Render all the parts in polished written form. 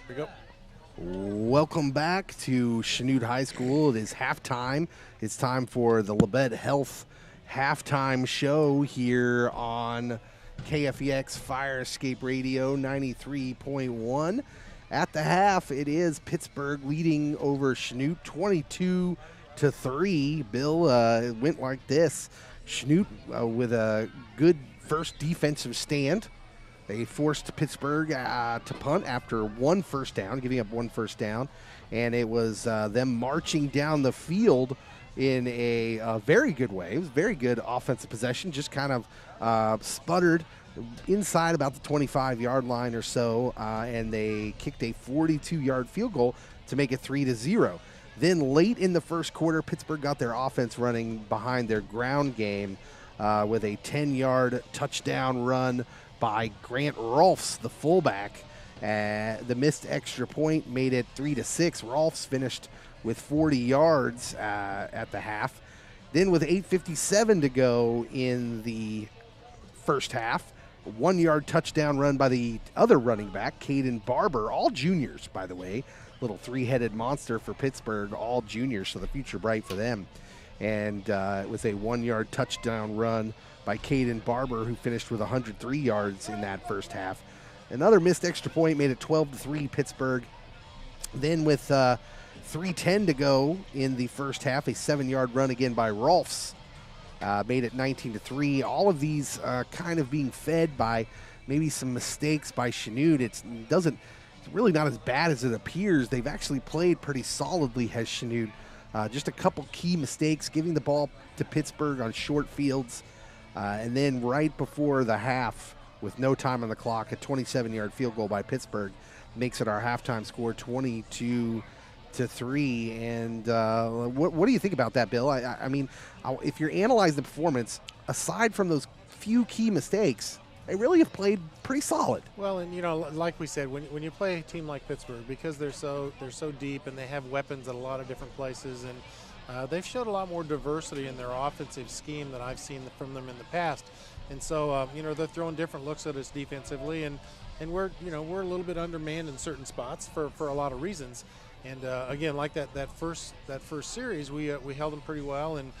Here we go. Welcome back to Chanute High School. It is halftime. It's time for the Labette Health halftime show here on KFEX Fire Escape Radio 93.1. At the half, it is Pittsburg leading over Chanute 22-3. Bill, it went like this. Chanute with a good first defensive stand. They forced Pittsburg to punt after one first down, giving up one first down. And it was them marching down the field in a very good way. It was very good offensive possession, just kind of sputtered inside about the 25-yard line or so. And they kicked a 42-yard field goal to make it 3-0. Then late in the first quarter, Pittsburgh got their offense running behind their ground game with a 10-yard touchdown run by Grant Rolfs, the fullback. The missed extra point made it 3-6. Rolfs finished with 40 yards at the half. Then with 8:57 to go in the first half, a 1-yard touchdown run by the other running back, Caden Barber, all juniors, by the way. Little three-headed monster for Pittsburgh, all juniors, so the future bright for them. And it was a 1-yard touchdown run by Caden Barber, who finished with 103 yards in that first half. Another missed extra point made it 12-3 Pittsburgh. Then with 3:10 to go in the first half, a 7-yard run again by Rolfs made it 19-3. All of these kind of being fed by maybe some mistakes by Chanute. It's really not as bad as it appears. They've actually played pretty solidly, has Chanute. Just a couple key mistakes, giving the ball to Pittsburgh on short fields. And then right before the half, with no time on the clock, a 27-yard field goal by Pittsburgh makes it our halftime score 22-3. And what do you think about that, Bill? I mean, if you're analyzing the performance, aside from those few key mistakes, they really have played pretty solid. Well, and like we said, when you play a team like Pittsburgh, because they're so deep and they have weapons at a lot of different places, and they've showed a lot more diversity in their offensive scheme than I've seen from them in the past. And so, they're throwing different looks at us defensively, and we're a little bit undermanned in certain spots for a lot of reasons. And again, like that first series, we held them pretty well, and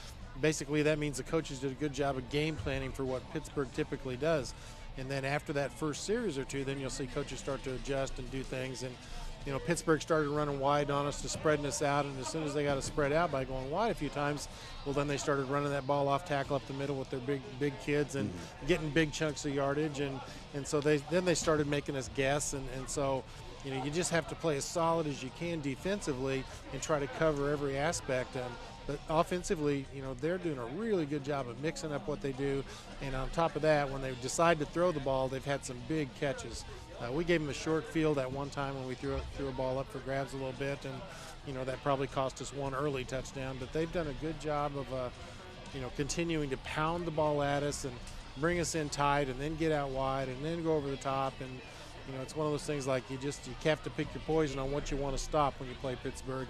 basically that means the coaches did a good job of game planning for what Pittsburgh typically does. And then after that first series or two, then you'll see coaches start to adjust and do things. And Pittsburgh started running wide on us to spreading us out, and as soon as they got us spread out by going wide a few times, well, then they started running that ball off tackle up the middle with their big kids and getting big chunks of yardage, and so they started making us guess, and so you just have to play as solid as you can defensively and try to cover every aspect. But offensively, they're doing a really good job of mixing up what they do, and on top of that, when they decide to throw the ball, they've had some big catches. We gave them a short field at one time when we threw a ball up for grabs a little bit, and that probably cost us one early touchdown. But they've done a good job of continuing to pound the ball at us and bring us in tight, and then get out wide, and then go over the top. And it's one of those things like you have to pick your poison on what you want to stop when you play Pittsburgh,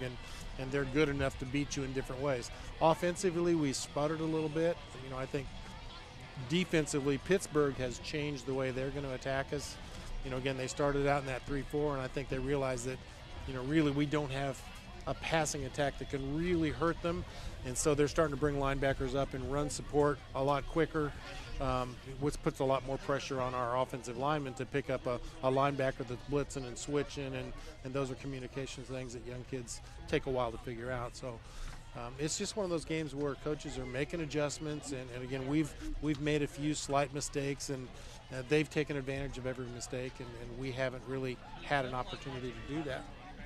and they're good enough to beat you in different ways. Offensively, we sputtered a little bit. I think defensively, Pittsburgh has changed the way they're going to attack us. Again, they started out in that 3-4, and I think they realized that, really we don't have a passing attack that can really hurt them. And so they're starting to bring linebackers up and run support a lot quicker, which puts a lot more pressure on our offensive linemen to pick up a linebacker that's blitzing and switching, and those are communications things that young kids take a while to figure out. So it's just one of those games where coaches are making adjustments, and again, we've made a few slight mistakes, and they've taken advantage of every mistake, and we haven't really had an opportunity to do that.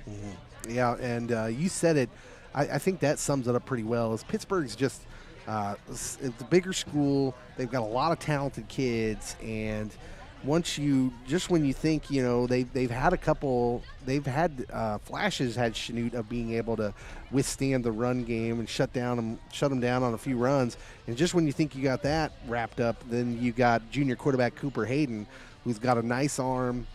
Mm-hmm. Yeah, and you said it. I think that sums it up pretty well. Is Pittsburgh's just it's a bigger school. They've got a lot of talented kids, and when you think they've had flashes had Chanute of being able to withstand the run game and shut them down on a few runs, and just when you think you got that wrapped up, then you got junior quarterback Cooper Hayden, who's got a nice arm,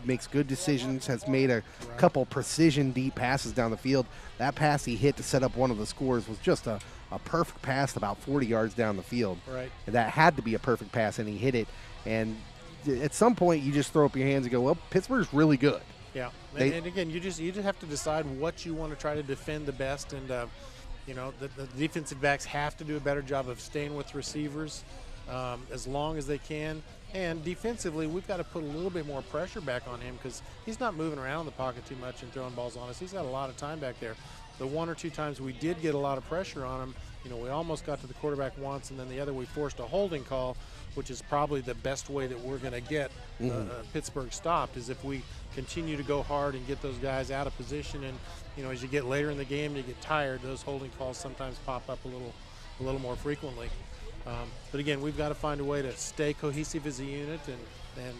makes good decisions, has made a couple precision deep passes down the field. That pass he hit to set up one of the scores was just a perfect pass about 40 yards down the field. Right. And that had to be a perfect pass, and he hit it. And at some point, you just throw up your hands and go, well, Pittsburgh's really good. Yeah, and again, you just have to decide what you want to try to defend the best, and the defensive backs have to do a better job of staying with receivers as long as they can. And defensively, we've got to put a little bit more pressure back on him because he's not moving around in the pocket too much and throwing balls on us. He's got a lot of time back there. The one or two times we did get a lot of pressure on him, we almost got to the quarterback once, and then the other we forced a holding call, which is probably the best way that we're going to get Pittsburgh stopped, is if we continue to go hard and get those guys out of position. And as you get later in the game, you get tired. Those holding calls sometimes pop up a little more frequently. But again, we've got to find a way to stay cohesive as a unit, and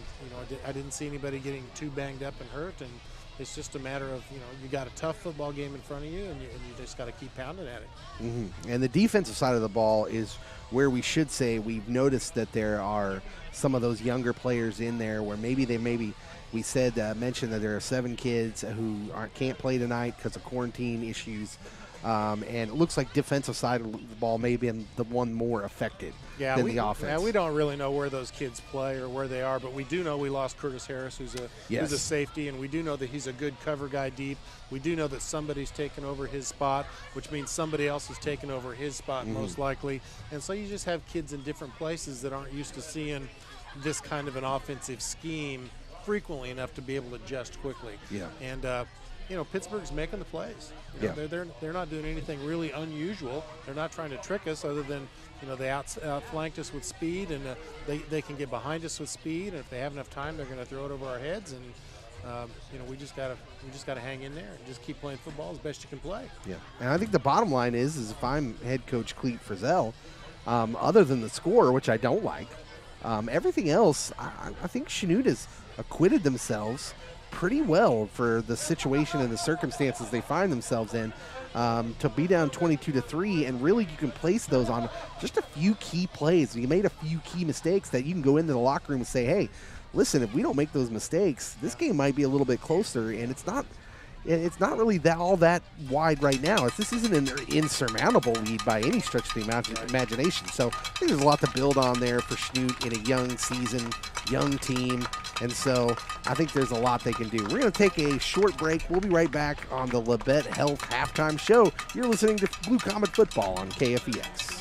I didn't see anybody getting too banged up and hurt, and it's just a matter of you got a tough football game in front of you, and you just got to keep pounding at it. And the defensive side of the ball is where we should say we've noticed that there are some of those younger players in there where maybe we mentioned that there are 7 kids who can't play tonight because of quarantine issues. And it looks like defensive side of the ball may have been the one more affected than the offense. Yeah, we don't really know where those kids play or where they are, but we do know we lost Curtis Harris, who's a safety, and we do know that he's a good cover guy deep. We do know that somebody's taken over his spot, which means somebody else has taken over his spot most likely. And so you just have kids in different places that aren't used to seeing this kind of an offensive scheme frequently enough to be able to adjust quickly. Yeah. And Pittsburgh's making the plays. They're not doing anything really unusual. They're not trying to trick us, other than they outflanked us with speed, and they can get behind us with speed. And if they have enough time, they're going to throw it over our heads. And we just gotta hang in there and just keep playing football as best you can play. Yeah. And I think the bottom line is if I'm head coach Clete Frizzell, other than the score, which I don't like, everything else, I think Chanute has acquitted themselves pretty well for the situation and the circumstances they find themselves in, to be down 22-3, and really you can place those on just a few key plays. You made a few key mistakes that you can go into the locker room and say, hey, listen, if we don't make those mistakes, this game might be a little bit closer, and it's not really all that wide right now. This isn't an insurmountable lead by any stretch of the imagination. So I think there's a lot to build on there for Chanute in a young season, young team. And so I think there's a lot they can do. We're going to take a short break. We'll be right back on the Labette Health Halftime Show. You're listening to Blue Comet Football on KFEX.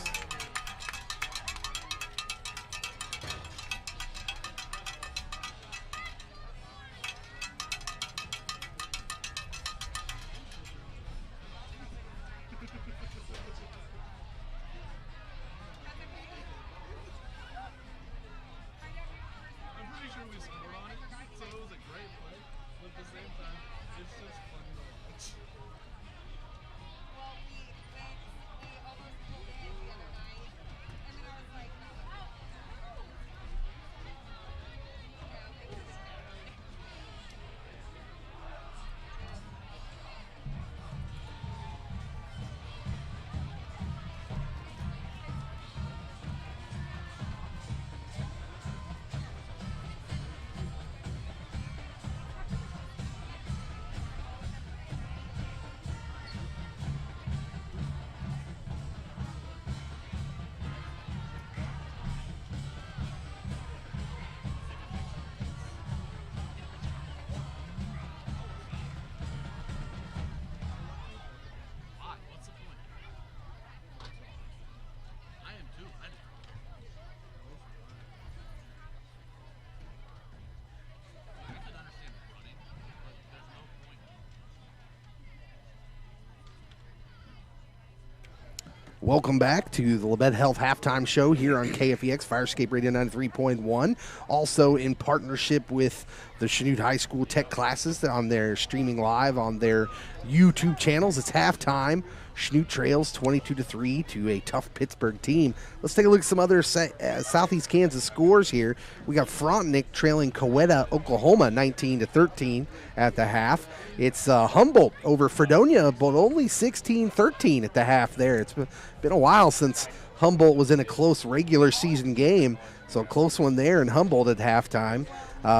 Welcome back to the Labette Health Halftime Show here on KFEX, Firescape Radio 93.1. Also in partnership with the Chanute High School Tech classes on their streaming live on their YouTube channels. It's halftime. Chanute trails 22-3 to a tough Pittsburgh team. Let's take a look at some other Southeast Kansas scores here. We got Frontenac trailing Coweta, Oklahoma 19-13 at the half. It's Humboldt over Fredonia, but only 16-13 at the half there. It's been a while since Humboldt was in a close regular season game, so a close one there in Humboldt at halftime.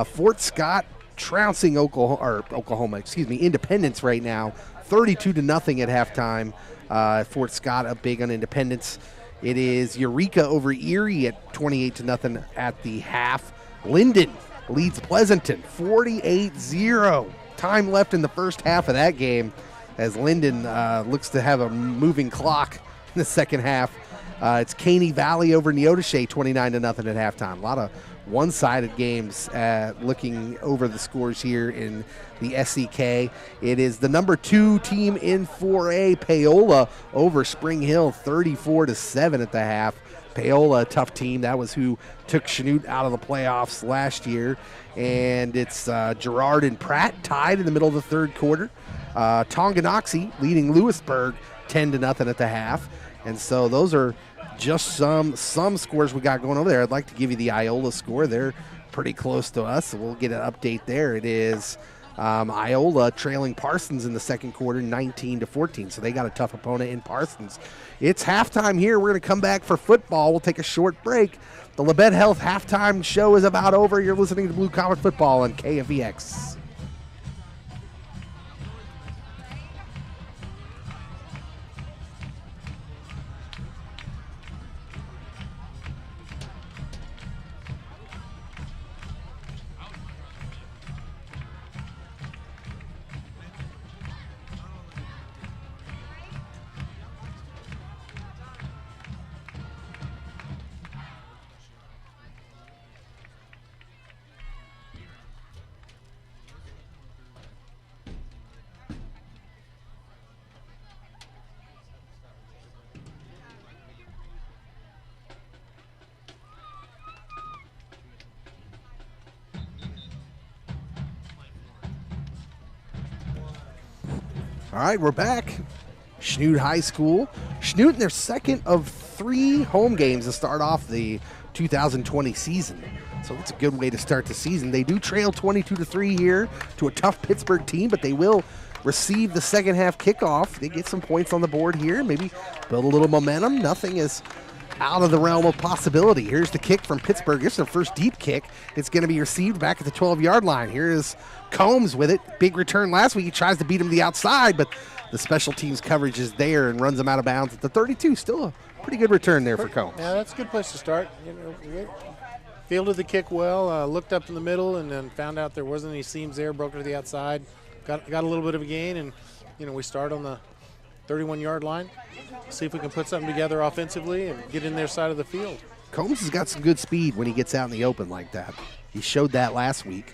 Fort Scott trouncing Independence right now, 32-0 at halftime. Fort Scott up big on Independence. It is Eureka over Erie at 28-0 at the half. Linden leads Pleasanton 48-0. time left in the first half of that game as Linden looks to have a moving clock in the second half. It's Caney Valley over Neodesha, 29-0 at halftime. A lot of one-sided games looking over the scores here in the SEK. It is the number 2 team in 4A, Paola, over Spring Hill, 34-7 at the half. Paola, a tough team. That was who took Chanute out of the playoffs last year. And it's Girard and Pratt tied in the middle of the third quarter. Tonganoxie leading Lewisburg 10-0 at the half. And so those are just some scores we got going over there. I'd like to give you the Iola score. They're pretty close to us, so we'll get an update there. It is Iola trailing Parsons in the second quarter, 19-14. So they got a tough opponent in Parsons. It's halftime here. We're going to come back for football. We'll take a short break. The Labette Health halftime show is about over. You're listening to Blue Collar Football on KFEX. All right, we're back. Chanute High School. Chanute in their second of 3 home games to start off the 2020 season. So it's a good way to start the season. They do trail 22-3 here to a tough Pittsburg team, but they will receive the second half kickoff. They get some points on the board here, maybe build a little momentum. Nothing is out of the realm of possibility. Here's the kick from Pittsburg. This is their first deep kick. It's going to be received back at the 12-yard line. Here is Combs with it. Big return last week. He tries to beat him to the outside, but the special teams coverage is there and runs him out of bounds at the 32. Still a pretty good return there for Combs. Yeah, that's a good place to start. You know, fielded the kick well, looked up in the middle, and then found out there wasn't any seams there, broke it to the outside. Got a little bit of a gain, and, you know, we start on the 31-yard line. See if we can put something together offensively and get in their side of the field. Combs has got some good speed when he gets out in the open like that. He showed that last week.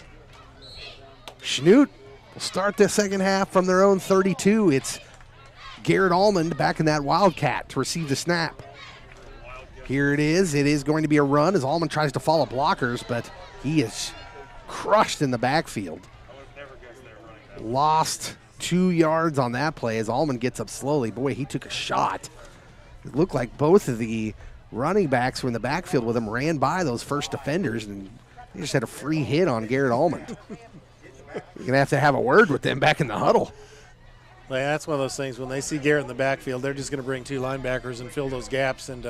Chanute will start the second half from their own 32. It's Garrett Almond back in that Wildcat to receive the snap. Here it is. It is going to be a run as Almond tries to follow blockers, but he is crushed in the backfield. Lost 2 yards on that play as Almond gets up slowly. Boy, he took a shot. It looked like both of the running backs were in the backfield with him, ran by those first defenders, and they just had a free hit on Garrett Almond. You're going to have a word with them back in the huddle. Well, yeah, that's one of those things. When they see Garrett in the backfield, they're just going to bring 2 linebackers and fill those gaps, and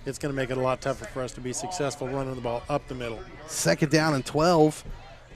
it's going to make it a lot tougher for us to be successful running the ball up the middle. Second down and 12.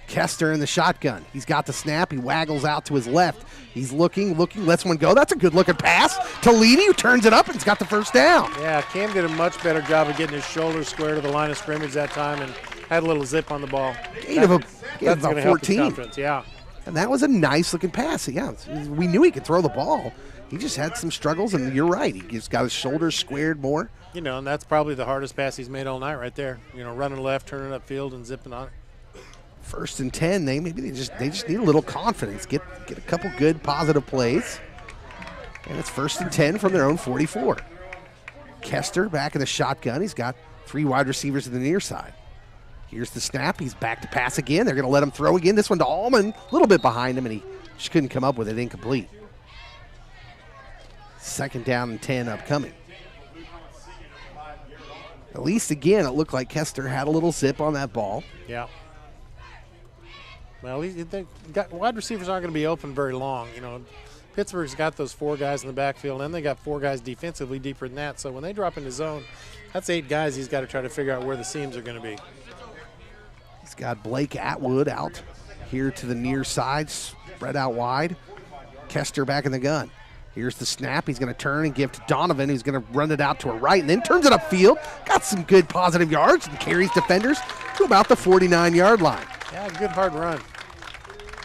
Kester in the shotgun. He's got the snap. He waggles out to his left. He's looking, lets one go. That's a good-looking pass to Leedy, who turns it up and has got the first down. Yeah, Cam did a much better job of getting his shoulders square to the line of scrimmage that time and had a little zip on the ball. Gain of about 14. Yeah. And that was a nice-looking pass. Yeah, we knew he could throw the ball. He just had some struggles, and you're right. He just got his shoulders squared more. You know, and that's probably the hardest pass he's made all night right there. You know, running left, turning upfield, and zipping on it. First and 10, they just need a little confidence. Get a couple good positive plays. And it's first and 10 from their own 44. Kester back in the shotgun. He's got 3 wide receivers to the near side. Here's the snap. He's back to pass again. They're going to let him throw again. This one to Allman, a little bit behind him, and he just couldn't come up with it. Incomplete. Second down and 10 upcoming. At least again, it looked like Kester had a little zip on that ball. Yeah. Well, wide receivers aren't going to be open very long. You know, Pittsburgh's got those 4 guys in the backfield, and they got 4 guys defensively deeper than that. So when they drop into zone, that's 8 guys he's got to try to figure out where the seams are going to be. He's got Blake Atwood out here to the near side, spread out wide. Kester back in the gun. Here's the snap. He's going to turn and give to Donovan, who's going to run it out to a right and then turns it upfield. Got some good positive yards and carries defenders to about the 49-yard line. Yeah, good hard run.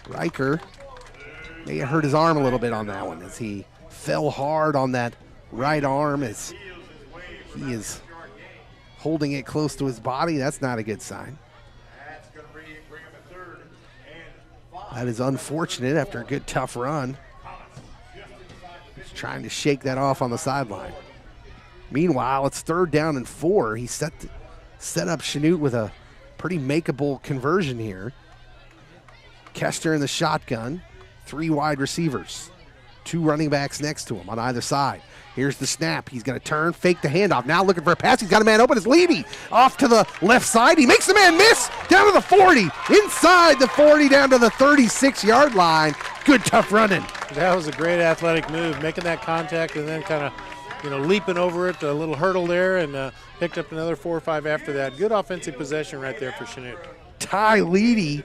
Riker may have hurt his arm a little bit on that one as he fell hard on that right arm as he is holding it close to his body. That's not a good sign. That is unfortunate after a good, tough run. He's trying to shake that off on the sideline. Meanwhile, it's 3rd down and 4. He set up Chanute with a pretty makeable conversion here. Kester in the shotgun, 3 wide receivers, 2 running backs next to him on either side. Here's the snap. He's going to turn, fake the handoff. Now looking for a pass. He's got a man open. It's Levy off to the left side. He makes the man miss down to the 40, inside the 40, down to the 36-yard line. Good, tough running. That was a great athletic move, making that contact and then kind of, leaping over it, a little hurdle there, and picked up another 4 or 5 after that. Good offensive possession right there for Chanute. Ty Leedy,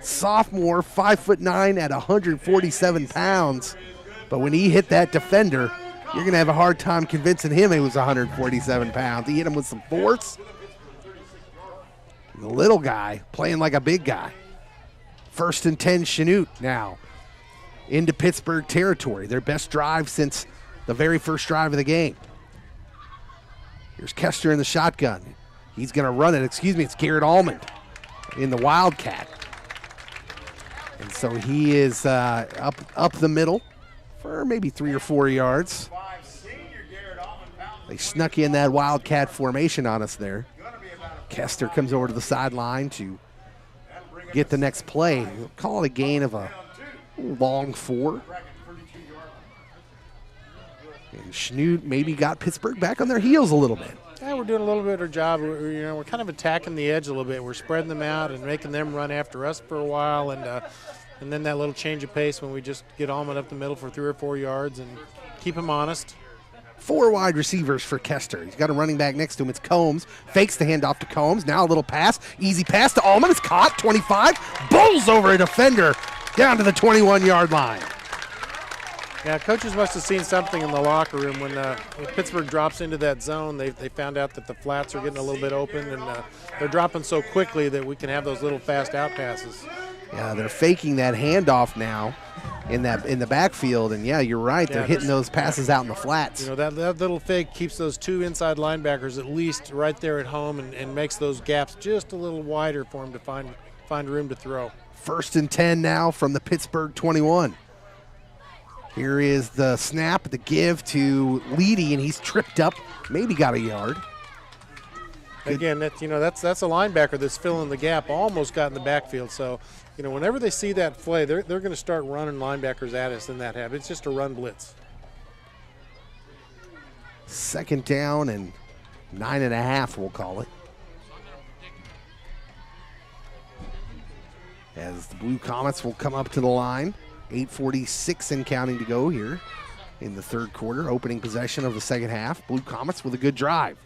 sophomore, 5'9" at 147 pounds. But when he hit that defender, you're going to have a hard time convincing him he was 147 pounds. He hit him with some force. The little guy playing like a big guy. 1st and 10 Chanute now into Pittsburgh territory. Their best drive since the very first drive of the game. Here's Kester in the shotgun. He's going to run it. It's Garrett Almond in the Wildcat. And so he is up the middle for maybe 3 or 4 yards. They snuck in that Wildcat formation on us there. Kester comes over to the sideline to get the next play. We'll call it a gain of a long 4. And Chanute maybe got Pittsburgh back on their heels a little bit. Yeah, we're doing a little bit of our job. We're kind of attacking the edge a little bit. We're spreading them out and making them run after us for a while, and then that little change of pace when we just get Almond up the middle for 3 or 4 yards and keep him honest. 4 wide receivers for Kester. He's got a running back next to him. It's Combs. Fakes the handoff to Combs. Now a little pass. Easy pass to Almond. It's caught. 25. Bowls over a defender down to the 21-yard line. Yeah, coaches must have seen something in the locker room when Pittsburgh drops into that zone. They found out that the flats are getting a little bit open, and they're dropping so quickly that we can have those little fast out passes. Yeah, they're faking that handoff now in the backfield, and yeah, you're right. They're hitting those passes out in the flats. That little fake keeps those 2 inside linebackers at least right there at home and makes those gaps just a little wider for them to find room to throw. 1st and 10 now from the Pittsburgh 21. Here is the snap, the give to Leedy, and he's tripped up, maybe got a yard. Again, that's a linebacker that's filling the gap, almost got in the backfield. So, whenever they see that play, they're going to start running linebackers at us in that habit. It's just a run blitz. 2nd down and 9.5, we'll call it. As the Blue Comets will come up to the line. 8:46 and counting to go here in the 3rd quarter. Opening possession of the 2nd half. Blue Comets with a good drive.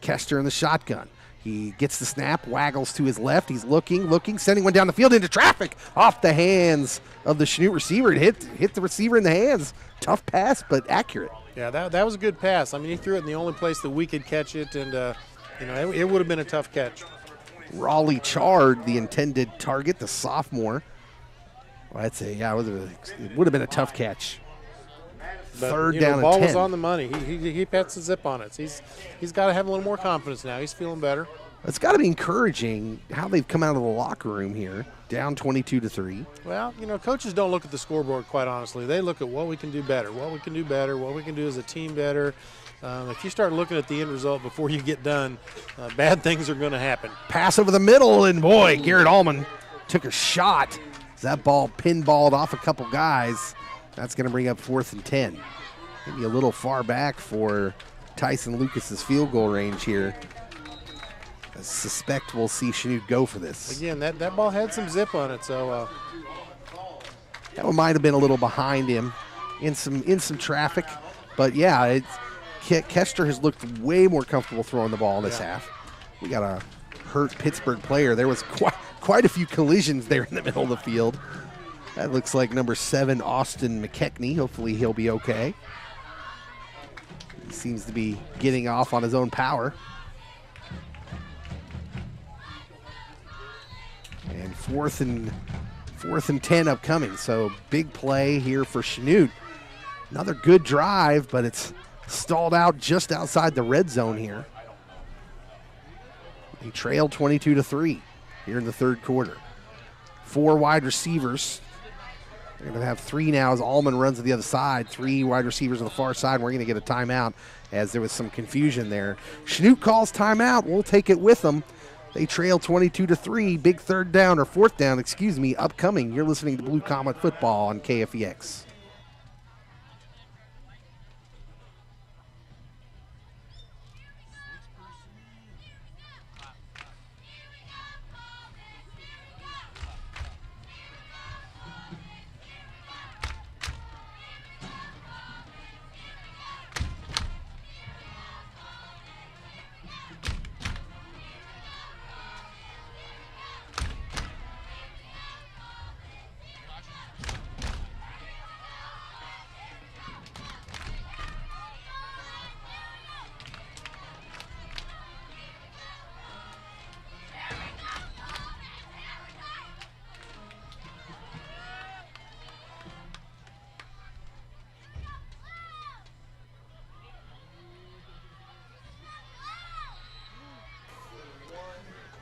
Kester in the shotgun. He gets the snap, waggles to his left. He's looking, sending one down the field into traffic off the hands of the Chanute receiver. It hit the receiver in the hands. Tough pass, but accurate. Yeah, that was a good pass. I mean, he threw it in the only place that we could catch it, and it would have been a tough catch. Raleigh Chard, the intended target, the sophomore. Well, I'd say, it would have been a tough catch. But, 3rd down and 10. The ball was on the money. He pets the zip on it. He's got to have a little more confidence now. He's feeling better. It's got to be encouraging how they've come out of the locker room here, down 22-3. Well, coaches don't look at the scoreboard, quite honestly. They look at what we can do better, what we can do as a team better. If you start looking at the end result before you get done, bad things are going to happen. Pass over the middle, and boy, Garrett Almond took a shot. That ball pinballed off a couple guys. That's going to bring up 4th and 10. Maybe a little far back for Tyson Lucas's field goal range here. I suspect we'll see Chanute go for this. Again, that ball had some zip on it, so that one might have been a little behind him in some traffic, but yeah, Kester has looked way more comfortable throwing the ball this half. We got a hurt Pittsburgh player. There was quite a few collisions there in the middle of the field. That looks like number 7, Austin McKechnie. Hopefully he'll be okay. He seems to be getting off on his own power. And 4th 4th and 10 upcoming. So big play here for Chanute. Another good drive, but it's stalled out just outside the red zone here. They trail 22-3 here in the third quarter. 4 wide receivers. They're going to have 3 now as Allman runs to the other side. 3 wide receivers on the far side. We're going to get a timeout as there was some confusion there. Chanute calls timeout. We'll take it with them. They trail 22-3. Big third down, or fourth down, excuse me, upcoming. You're listening to Blue Comet Football on KFEX.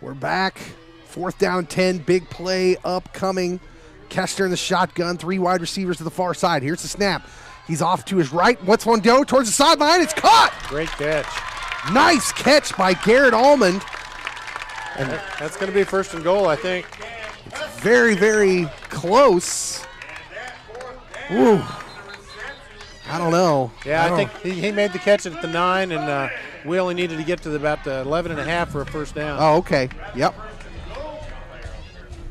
We're back. 4th down and 10. Big play upcoming. Kester in the shotgun. 3 wide receivers to the far side. Here's the snap. He's off to his right. What's one go? Towards the sideline. It's caught. Great catch. Nice catch by Garrett Allman. And that's going to be 1st and goal, I think. It's very, very close. Ooh. I don't know. Yeah, I think he made the catch at the 9, and we only needed to get to about the 11.5 for a first down. Oh, okay. Yep.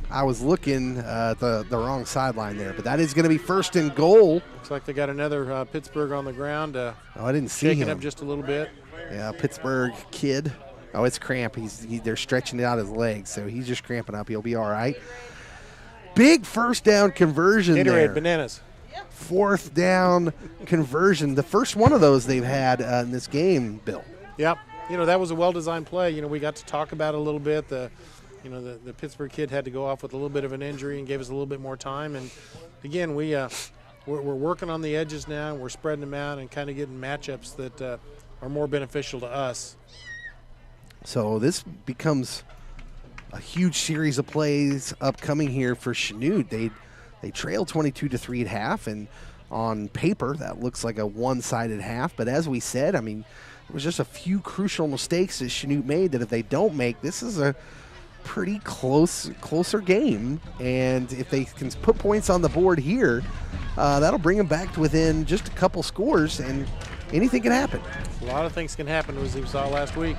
I was looking at the wrong sideline there, but that is going to be 1st and goal. Looks like they got another Pittsburgh on the ground. Oh, I didn't see him. Shaking up just a little bit. Yeah, Pittsburgh kid. Oh, it's cramp. They're stretching out his legs, so he's just cramping up. He'll be all right. Big first down conversion there. Gatorade bananas. 4th down conversion. The first one of those they've had in this game, Bill. Yep. That was a well-designed play. We got to talk about it a little bit. The Pittsburgh kid had to go off with a little bit of an injury and gave us a little bit more time. And, again, we're working on the edges now. We're spreading them out and kind of getting matchups that are more beneficial to us. So this becomes a huge series of plays upcoming here for Chanute. They trail 22-3 at half, and on paper that looks like a one-sided half. But as we said, there was just a few crucial mistakes that Chanute made that if they don't make, this is a pretty closer game. And if they can put points on the board here, that'll bring them back to within just a couple scores, and anything can happen. A lot of things can happen, as we saw last week.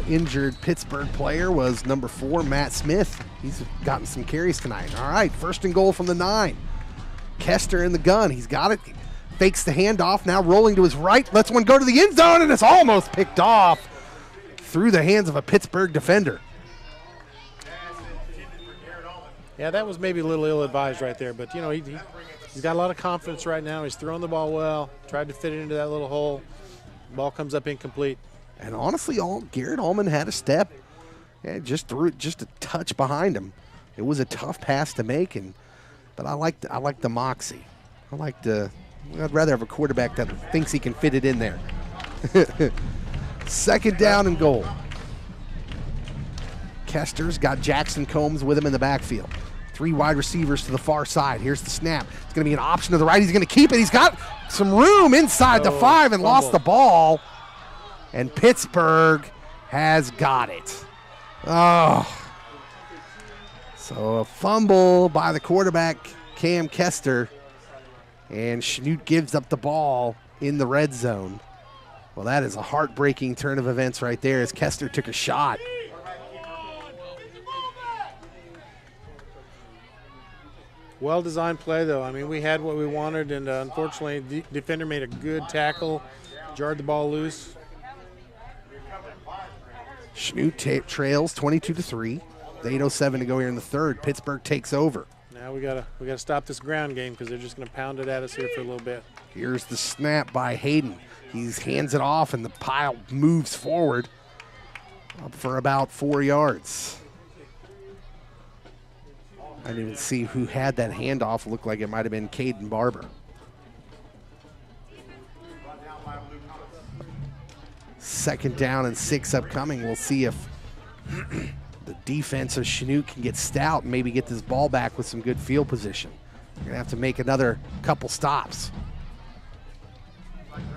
Injured Pittsburgh player was number 4, Matt Smith. He's gotten some carries tonight. All right, 1st and goal from the 9. Kester in the gun. He's got it. Fakes the handoff. Now rolling to his right. Lets one go to the end zone, and it's almost picked off through the hands of a Pittsburgh defender. Yeah, that was maybe a little ill-advised right there. But, he's got a lot of confidence right now. He's throwing the ball well. Tried to fit it into that little hole. Ball comes up incomplete. And honestly, Garrett Allman had a step. Yeah, just threw it just a touch behind him. It was a tough pass to make, but I like the moxie. I'd rather have a quarterback that thinks he can fit it in there. 2nd down and goal. Kester's got Jackson Combs with him in the backfield. 3 wide receivers to the far side. Here's the snap. It's going to be an option to the right. He's going to keep it. He's got some room inside the 5 and lost the ball. And Pittsburgh has got it. Oh. So a fumble by the quarterback, Cam Kester. And Chanute gives up the ball in the red zone. Well, that is a heartbreaking turn of events right there as Kester took a shot. Well-designed play, though. We had what we wanted, and unfortunately, the defender made a good tackle, jarred the ball loose. Chanute trails 22-3. 8:07 to go here in the third. Pittsburgh takes over. Now we gotta stop this ground game because they're just gonna pound it at us here for a little bit. Here's the snap by Hayden. He hands it off, and the pile moves forward up for about 4 yards. I didn't even see who had that handoff. Looked like it might have been Caden Barber. Second down and 6 upcoming. We'll see if the defense of Chanute can get stout and maybe get this ball back with some good field position. They're going to have to make another couple stops.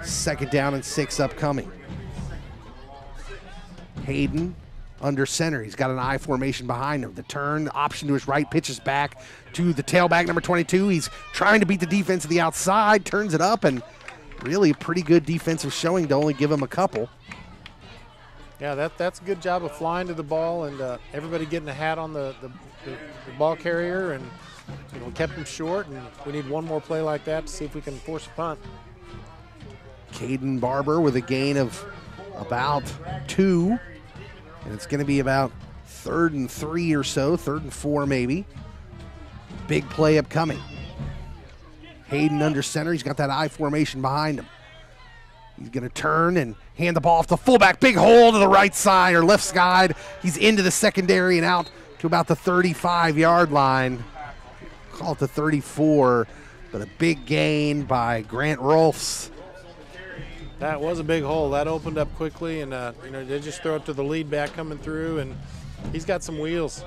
Second down and 6 upcoming. Hayden under center. He's got an I formation behind him. The turn, the option to his right, pitches back to the tailback, number 22. He's trying to beat the defense to the outside, turns it up, and really a pretty good defensive showing to only give him a couple. Yeah, that's a good job of flying to the ball and everybody getting a hat on the ball carrier, and kept him short. And we need one more play like that to see if we can force a punt. Caden Barber with a gain of about 2, and it's going to be about 3rd and 3 or so, 3rd and 4 maybe. Big play upcoming. Hayden under center. He's got that I formation behind him. He's going to turn and hand the ball off to fullback. Big hole to the right side or left side. He's into the secondary and out to about the 35-yard line. Call it the 34, but a big gain by Grant Rolfs. That was a big hole. That opened up quickly, and they just throw it to the lead back coming through, and he's got some wheels.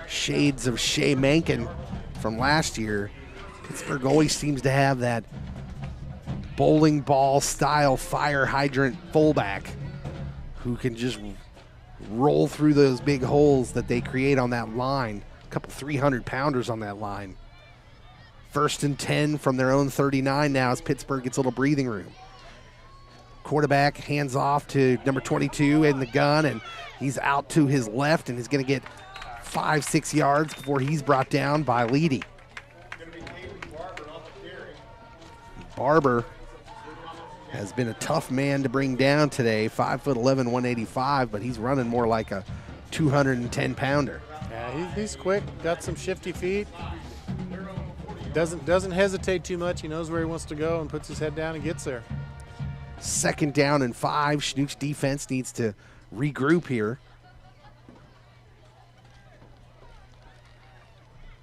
Shades of Shea Mankin from last year. Pittsburgh always seems to have that bowling ball style fire hydrant fullback who can just roll through those big holes that they create on that line. A couple 300-pounders on that line. 1st and 10 from their own 39 now as Pittsburgh gets a little breathing room. Quarterback hands off to number 22 in the gun, and he's out to his left, and he's going to get 5-6 yards before he's brought down by Leedy. Barber has been a tough man to bring down today, 5'11", 185, but he's running more like a 210-pounder. Yeah, he's quick, got some shifty feet. Doesn't hesitate too much. He knows where he wants to go and puts his head down and gets there. 2nd down and 5. Chanute's defense needs to regroup here.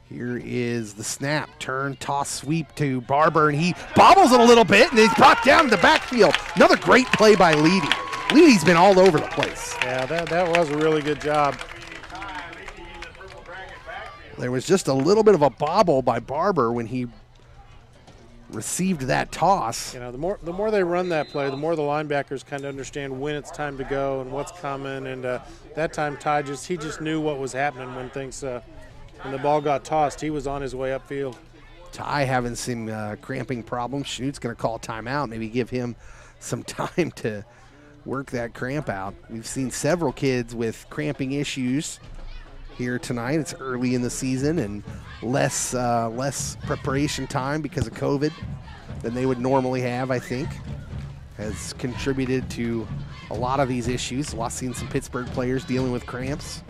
Here is the snap, turn, toss, sweep to Barber, and he bobbles it a little bit, and he's brought down in the backfield. Another great play by Leedy. Leedy's been all over the place. Yeah, that was a really good job. There was just a little bit of a bobble by Barber when he received that toss. The more they run that play, the more the linebackers kind of understand when it's time to go and what's coming. And that time, Ty he just knew what was happening when when the ball got tossed. He was on his way upfield. Ty having some cramping problems. Chanute's going to call timeout, maybe give him some time to work that cramp out. We've seen several kids with cramping issues here tonight. It's early in the season and less preparation time because of COVID than they would normally have, I think, has contributed to a lot of these issues. I've seen some Pittsburgh players dealing with cramps.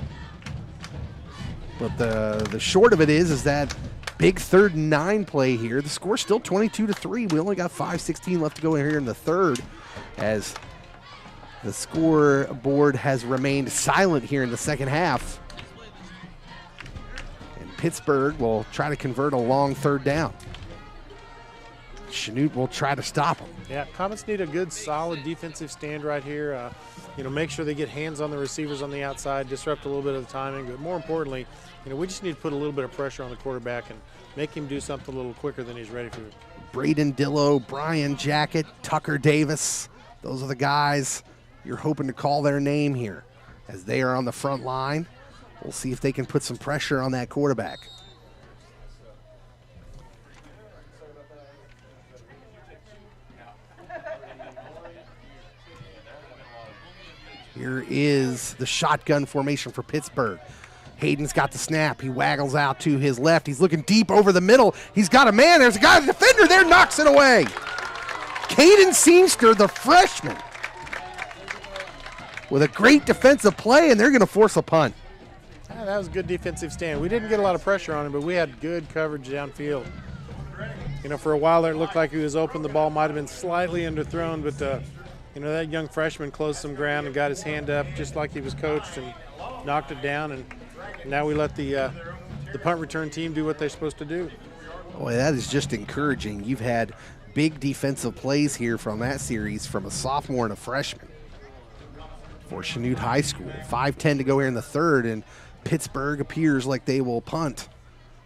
But the short of it is that big 3rd and 9 play here. The score's still 22-3. We only got 5:16 left to go here in the third as the scoreboard has remained silent here in the second half. And Pittsburgh will try to convert a long 3rd down. Chanute will try to stop them. Yeah, Comets need a good, solid defensive stand right here. Make sure they get hands on the receivers on the outside, disrupt a little bit of the timing. But more importantly, we just need to put a little bit of pressure on the quarterback and make him do something a little quicker than he's ready for. Braden Dillo, Brian Jacket, Tucker Davis. Those are the guys you're hoping to call their name here as they are on the front line. We'll see if they can put some pressure on that quarterback. Here is the shotgun formation for Pittsburgh. Hayden's got the snap. He waggles out to his left. He's looking deep over the middle. He's got a man. There's a guy, the defender there, knocks it away. Caden Seenster, the freshman, with a great defensive play, and they're going to force a punt. Yeah, that was a good defensive stand. We didn't get a lot of pressure on him, but we had good coverage downfield. For a while there, it looked like he was open. The ball might have been slightly underthrown, but that young freshman closed some ground and got his hand up just like he was coached and knocked it down. And now we let the the punt return team do what they're supposed to do. Boy, that is just encouraging. You've had big defensive plays here from that series from a sophomore and a freshman for Chanute High School. 5:10 to go here in the third, and Pittsburg appears like they will punt.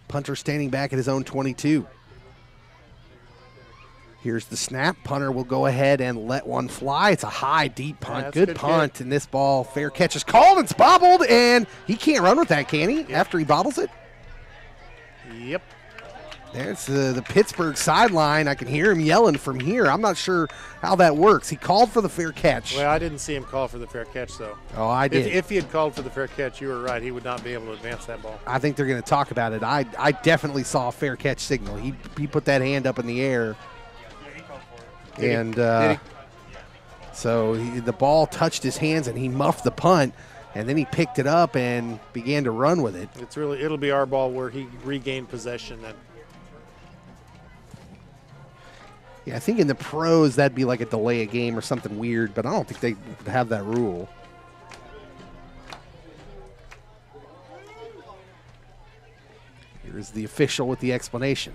Punter standing back at his own 22. Here's the snap. Punter will go ahead and let one fly. It's a high, deep punt. Yeah, good punt. And this ball, fair catch is called. It's bobbled, and he can't run with that, can he, after he bobbles it? Yep. There's the Pittsburgh sideline. I can hear him yelling from here. I'm not sure how that works. He called for the fair catch. Well, I didn't see him call for the fair catch, though. Oh, I did. If he had called for the fair catch, you were right. He would not be able to advance that ball. I think they're going to talk about it. I definitely saw a fair catch signal. He put that hand up in the air. And so the ball touched his hands, and he muffed the punt, and then he picked it up and began to run with it. It'll be our ball where he regained possession. Yeah, I think in the pros that'd be like a delay a game or something weird, but I don't think they would have that rule. Here's the official with the explanation.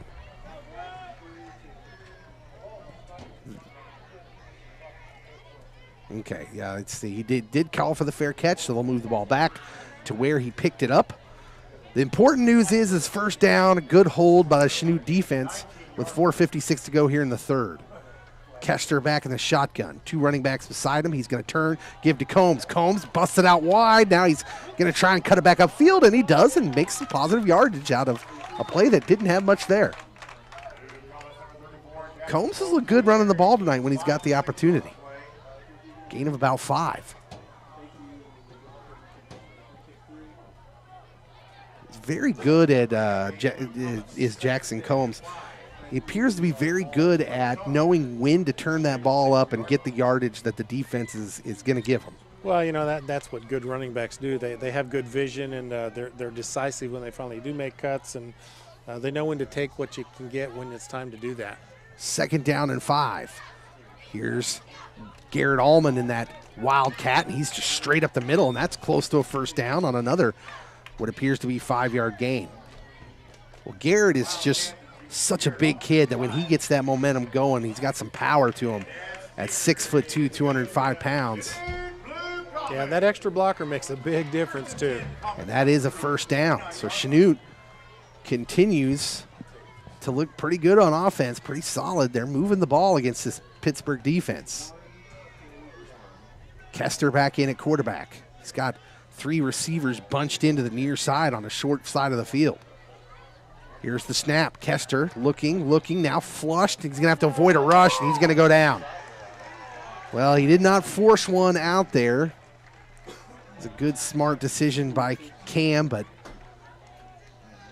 Okay, yeah, let's see. He did call for the fair catch, so they'll move the ball back to where he picked it up. The important news is first down, a good hold by the Chanute defense with 4:56 to go here in the third. Kester back in the shotgun. Two running backs beside him. He's going to turn, give to Combs. Combs busted out wide. Now he's going to try and cut it back upfield, and he does, and makes some positive yardage out of a play that didn't have much there. Combs has looked good running the ball tonight when he's got the opportunity. Gain of about 5. He's very good at is Jackson Combs. He appears to be very good at knowing when to turn that ball up and get the yardage that the defense is going to give him. Well, you know, that's what good running backs do. They have good vision, and they're decisive when they finally do make cuts, and they know when to take what you can get when it's time to do that. Second down and 5. Here's Garrett Allman in that wildcat, and he's just straight up the middle, and that's close to a first down on another what appears to be 5-yard gain. Well, Garrett is just such a big kid that when he gets that momentum going, he's got some power to him at 6'2", 205 pounds. Yeah, that extra blocker makes a big difference too. And that is a first down. So Chanute continues to look pretty good on offense, pretty solid. They're moving the ball against this Pittsburgh defense. Kester back in at quarterback. He's got 3 receivers bunched into the near side on the short side of the field. Here's the snap. Kester looking, now flushed. He's going to have to avoid a rush, and he's going to go down. Well, he did not force one out there. It's a good, smart decision by Cam, but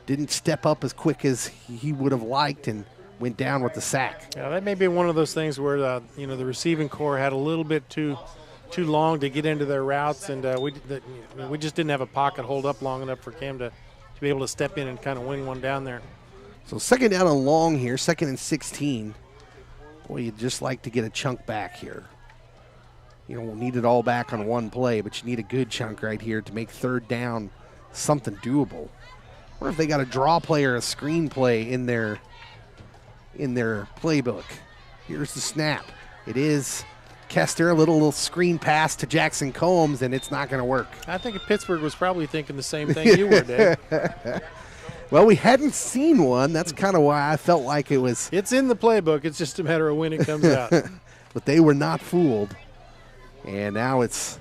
didn't step up as quick as he would have liked and went down with the sack. Yeah, that may be one of those things where the receiving core had a little bit too long to get into their routes, and we just didn't have a pocket hold up long enough for Cam to be able to step in and kind of wing one down there. So second down and long here, 2nd and 16. Boy, you'd just like to get a chunk back here. You don't need it all back on one play, but you need a good chunk right here to make third down something doable. Or if they got a draw play or a screen play in their playbook. Here's the snap. It is Kester, a little screen pass to Jackson Combs, and it's not going to work. I think Pittsburgh was probably thinking the same thing you were, Dave. Well, we hadn't seen one. That's kind of why I felt like it was. It's in the playbook. It's just a matter of when it comes out. But they were not fooled. And now it's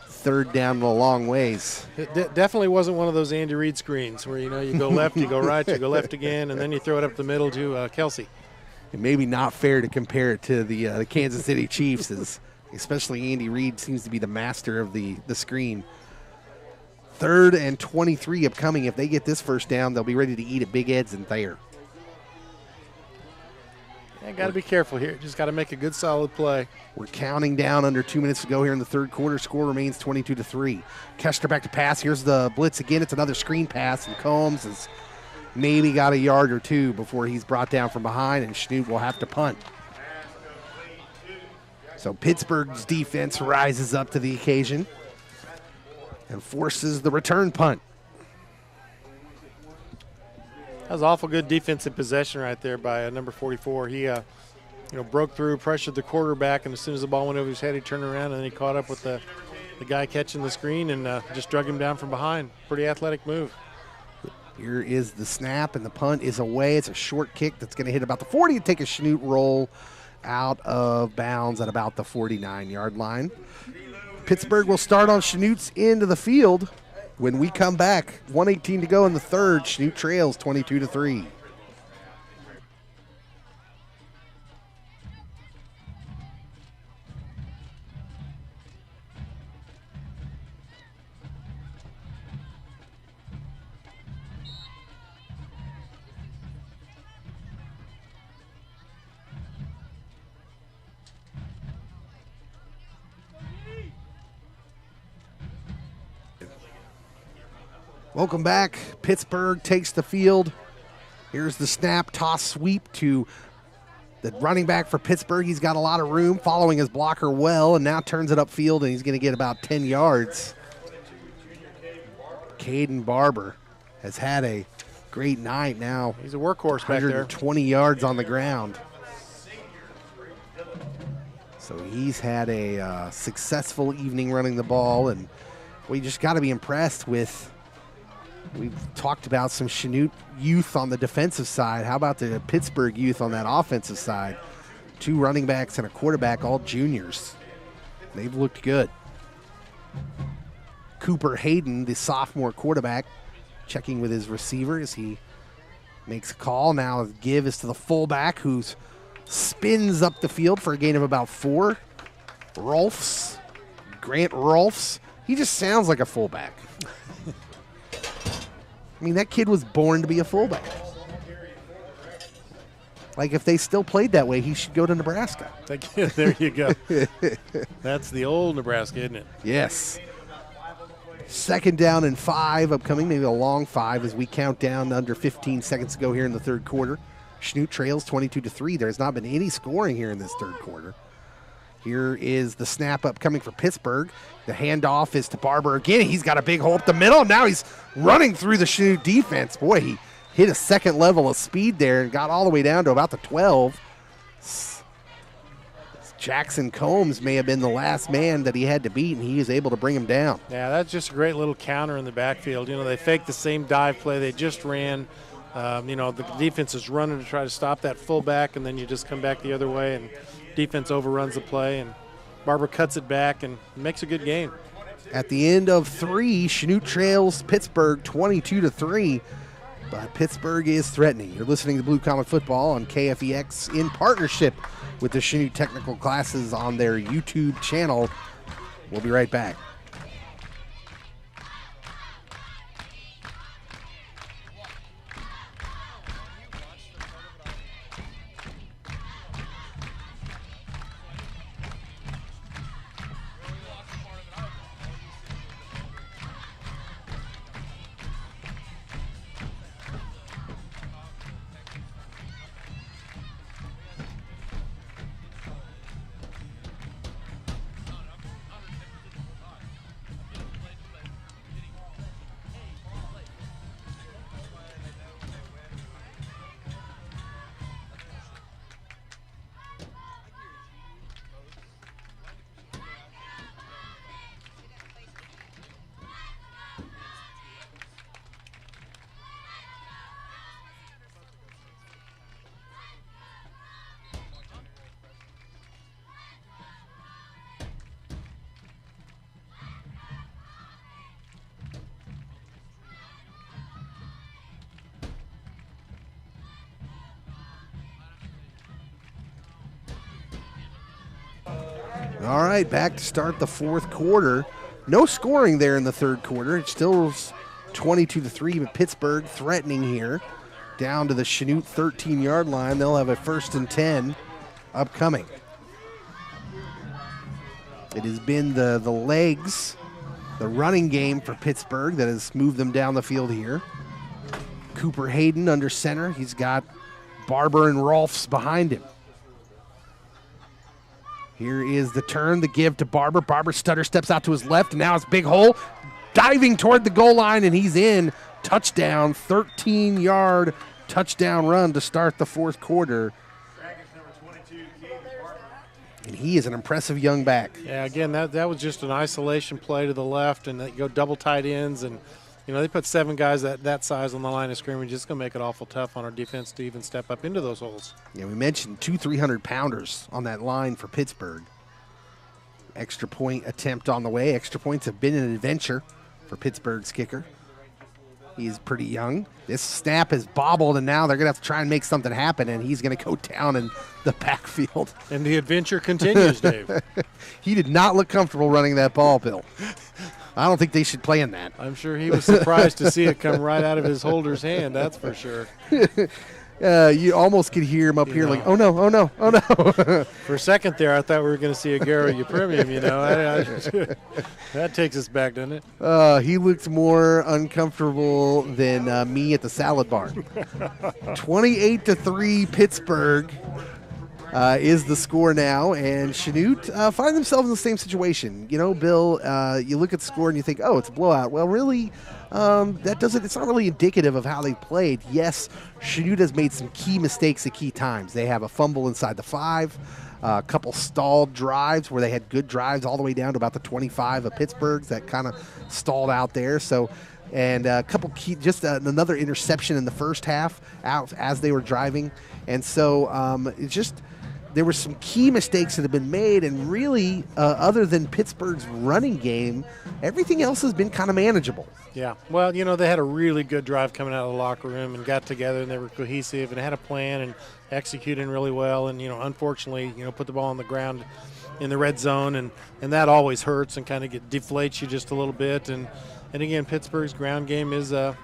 third down a long ways. It definitely wasn't one of those Andy Reid screens where, you go left, you go right, you go left again, and then you throw it up the middle to Kelsey. And maybe not fair to compare it to the Kansas City Chiefs, especially Andy Reid seems to be the master of the screen. 3rd and 23 upcoming. If they get this first down, they'll be ready to eat at Big Ed's and Thayer. Yeah, got to be careful here. Just got to make a good, solid play. We're counting down under 2 minutes to go here in the third quarter. Score remains 22-3. Kester back to pass. Here's the blitz again. It's another screen pass, and Combs has maybe got a yard or two before he's brought down from behind, and Chanute will have to punt. So Pittsburgh's defense rises up to the occasion and forces the return punt. That was awful good defensive possession right there by number 44. He broke through, pressured the quarterback, and as soon as the ball went over his head, he turned around and then he caught up with the guy catching the screen and just drug him down from behind. Pretty athletic move. Here is the snap, and the punt is away. It's a short kick that's going to hit about the 40 and take a Chanute roll out of bounds at about the 49-yard line. Pittsburgh will start on Chanute's end of the field. When we come back, 1:18 to go in the third. Chanute trails 22-3. Welcome back. Pittsburgh takes the field. Here's the snap, toss, sweep to the running back for Pittsburgh. He's got a lot of room, following his blocker well, and now turns it upfield, and he's going to get about 10 yards. Caden Barber has had a great night now. He's a workhorse back there. 120 yards on the ground. So he's had a successful evening running the ball, and we just got to be impressed with. We've talked about some Chanute youth on the defensive side. How about the Pittsburgh youth on that offensive side? 2 running backs and a quarterback, all juniors. They've looked good. Cooper Hayden, the sophomore quarterback, checking with his receiver as he makes a call. Now the give is to the fullback, who spins up the field for a gain of about 4. Grant Rolfs. He just sounds like a fullback. I mean, that kid was born to be a fullback. Like, if they still played that way, he should go to Nebraska. There you go. That's the old Nebraska, isn't it? Yes. 2nd down and 5 upcoming, maybe a long 5 as we count down under 15 seconds to go here in the third quarter. Chanute trails 22-3. There's not been any scoring here in this third quarter. Here is the snap upcoming for Pittsburgh. The handoff is to Barber again. He's got a big hole up the middle. Now he's running through the Chanute defense. Boy, he hit a second level of speed there and got all the way down to about the 12. Jackson Combs may have been the last man that he had to beat, and he was able to bring him down. Yeah, that's just a great little counter in the backfield. They faked the same dive play they just ran. The defense is running to try to stop that fullback, and then you just come back the other way, and defense overruns the play, and Barber cuts it back and makes a good game. At the end of 3, Chanute trails Pittsburgh 22-3, but Pittsburgh is threatening. You're listening to Blue Comet Football on KFEX in partnership with the Chanute Technical Classes on their YouTube channel. We'll be right back. All right, back to start the fourth quarter. No scoring there in the third quarter. It still was 22-3, but Pittsburgh threatening here. Down to the Chanute 13-yard line. They'll have a 1st and 10 upcoming. It has been the legs, the running game for Pittsburgh that has moved them down the field here. Cooper Hayden under center. He's got Barber and Rolfs behind him. Here is the turn, the give to Barber. Barber stutter steps out to his left, and now it's big hole. Diving toward the goal line, and he's in. Touchdown, 13-yard touchdown run to start the fourth quarter. And he is an impressive young back. Yeah, again, that was just an isolation play to the left, and they go double tight ends, and they put 7 guys that size on the line of scrimmage. It's going to make it awful tough on our defense to even step up into those holes. Yeah, we mentioned 2 300-pounders on that line for Pittsburgh. Extra point attempt on the way. Extra points have been an adventure for Pittsburgh's kicker. He's pretty young. This snap is bobbled, and now they're going to have to try and make something happen, and he's going to go down in the backfield. And the adventure continues, Dave. He did not look comfortable running that ball, Bill. I don't think they should play in that. I'm sure he was surprised to see it come right out of his holder's hand, that's for sure. You almost could hear him up here like, oh, no, oh, no, oh, no. For a second there, I thought we were going to see a Garo Premium, that takes us back, doesn't it? He looked more uncomfortable than me at the salad bar. 28-3 Pittsburgh is the score now, and Chanute find themselves in the same situation. Bill, you look at the score and you think, oh, it's a blowout. Well, really, it's not really indicative of how they played. Yes, Chanute has made some key mistakes at key times. They have a fumble inside the 5, a couple stalled drives where they had good drives all the way down to about the 25 of Pittsburgh's that kind of stalled out there. So, and a couple key, just another interception in the first half out as they were driving. And so there were some key mistakes that have been made, and really, other than Pittsburgh's running game, everything else has been kind of manageable. Yeah. Well, they had a really good drive coming out of the locker room and got together, and they were cohesive and had a plan and executing really well. And, unfortunately, put the ball on the ground in the red zone, and that always hurts and kind of deflates you just a little bit. And again, Pittsburgh's ground game is a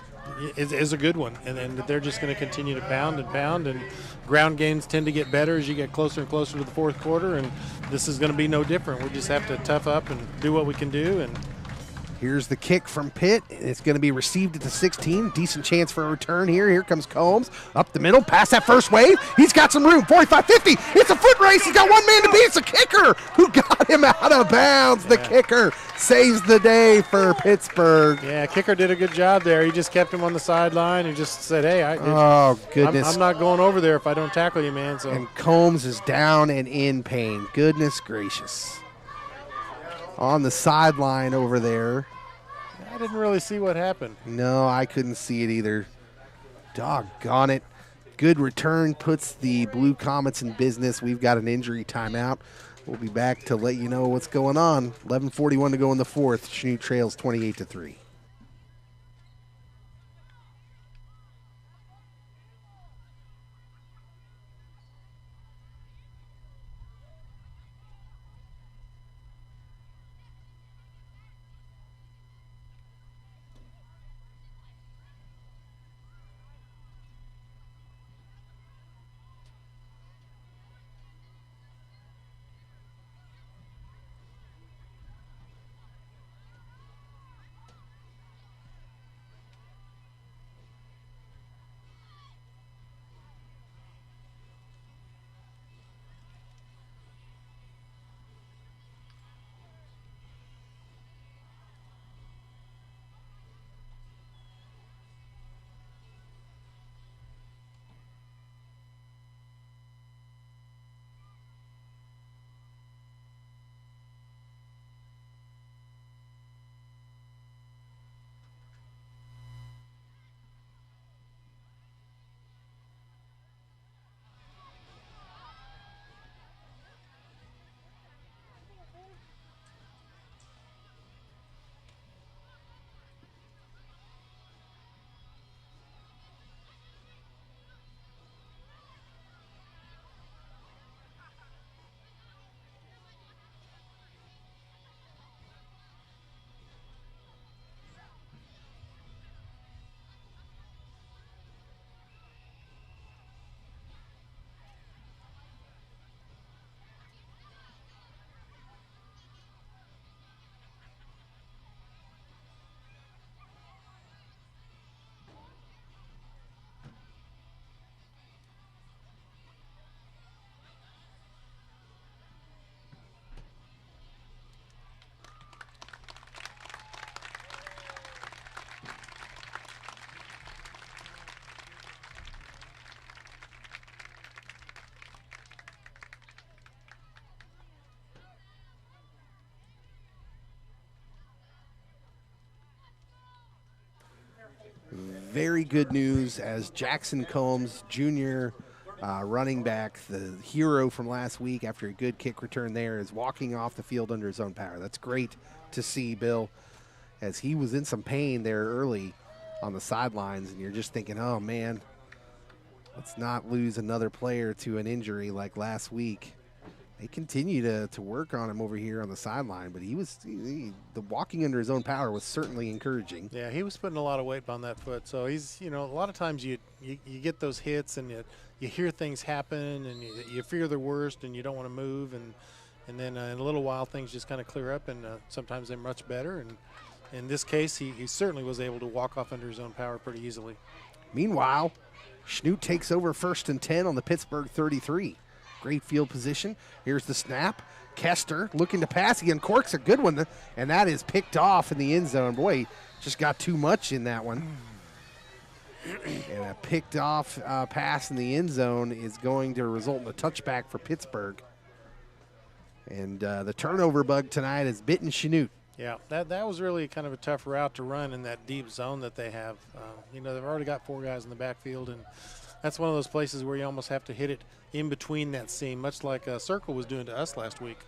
good one, and they're just going to continue to pound, and ground games tend to get better as you get closer and closer to the fourth quarter, and this is going to be no different. We just have to tough up and do what we can do. And here's the kick from Pitt. It's going to be received at the 16. Decent chance for a return here. Here comes Combs up the middle, past that first wave. He's got some room. 45-50. It's a foot race. He's got one man to beat. It's a kicker who got him out of bounds. The kicker saves the day for Pittsburgh. Yeah, kicker did a good job there. He just kept him on the sideline and just said, hey, goodness. I'm not going over there if I don't tackle you, man. So. And Combs is down and in pain. Goodness gracious. On the sideline over there. I didn't really see what happened. No, I couldn't see it either. Doggone it. Good return puts the Blue Comets in business. We've got an injury timeout. We'll be back to let you know what's going on. 11:41 to go in the fourth. Chanute trails 28-3. very good news as Jackson Combs, Jr., running back, the hero from last week after a good kick return there, is walking off the field under his own power. That's great to see, Bill, as he was in some pain there early on the sidelines, and you're just thinking, oh, man, let's not lose another player to an injury like last week. They continue to work on him over here on the sideline, but the walking under his own power was certainly encouraging. Yeah, he was putting a lot of weight on that foot. So he's, a lot of times you get those hits and you hear things happen and you fear the worst and you don't want to move. And then in a little while things just kind of clear up and sometimes they're much better. And in this case, he certainly was able to walk off under his own power pretty easily. Meanwhile, Chanute takes over 1st and 10 on the Pittsburgh 33. Great field position. Here's the snap. Kester looking to pass. He uncorks a good one, and that is picked off in the end zone. Boy, just got too much in that one. And a picked off pass in the end zone is going to result in a touchback for Pittsburgh. And the turnover bug tonight has bitten Chanute. Yeah, that was really kind of a tough route to run in that deep zone that they have. They've already got 4 guys in the backfield, and that's one of those places where you almost have to hit it in between that seam, much like Circle was doing to us last week.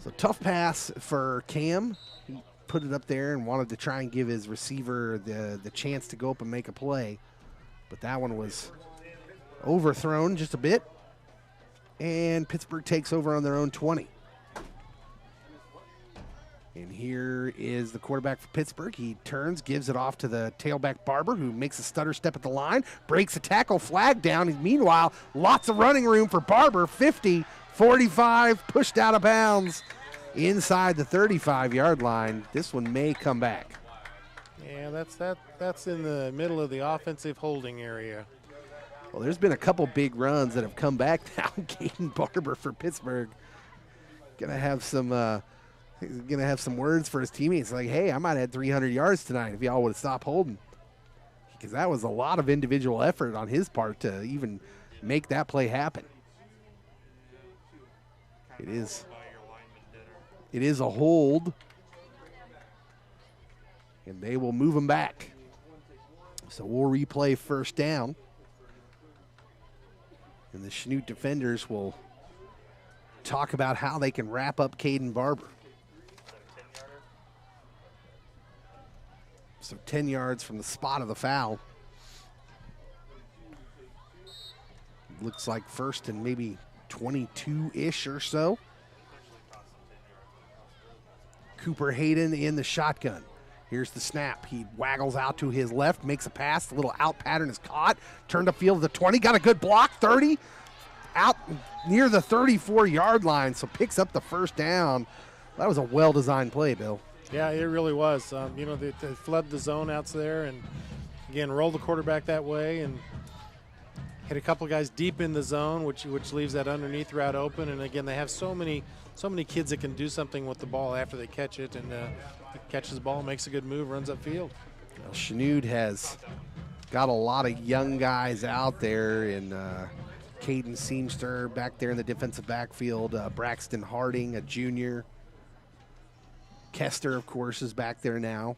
So tough pass for Cam. He put it up there and wanted to try and give his receiver the chance to go up and make a play. But that one was overthrown just a bit. And Pittsburgh takes over on their own 20. And here is the quarterback for Pittsburgh. He turns, gives it off to the tailback Barber, who makes a stutter step at the line, breaks a tackle, flag down. And meanwhile, lots of running room for Barber. 50, 45, pushed out of bounds inside the 35-yard line. This one may come back. Yeah, that's in the middle of the offensive holding area. Well, there's been a couple big runs that have come back now. Caden Barber for Pittsburgh gonna have some words for his teammates. Like, hey, I might have had 300 yards tonight if y'all would have stopped holding, because that was a lot of individual effort on his part to even make that play happen. It is a hold, and they will move him back. So we'll replay 1st down. And the Chanute defenders will talk about how they can wrap up Caden Barber. So 10 yards from the spot of the foul. Looks like 1st and maybe 22-ish or so. Cooper Hayden in the shotgun. Here's the snap. He waggles out to his left, makes a pass. The little out pattern is caught. Turned upfield to the 20. Got a good block. 30. Out near the 34-yard line. So picks up the 1st down. That was a well-designed play, Bill. Yeah, it really was. They flood the zone out there and, again, roll the quarterback that way and hit a couple guys deep in the zone, which leaves that underneath route open. And, again, they have so many kids that can do something with the ball after they catch it. And catches the ball, makes a good move, runs upfield. Well, Chanute has got a lot of young guys out there, and Caden Seamster back there in the defensive backfield, Braxton Harding, a junior. Kester, of course, is back there now.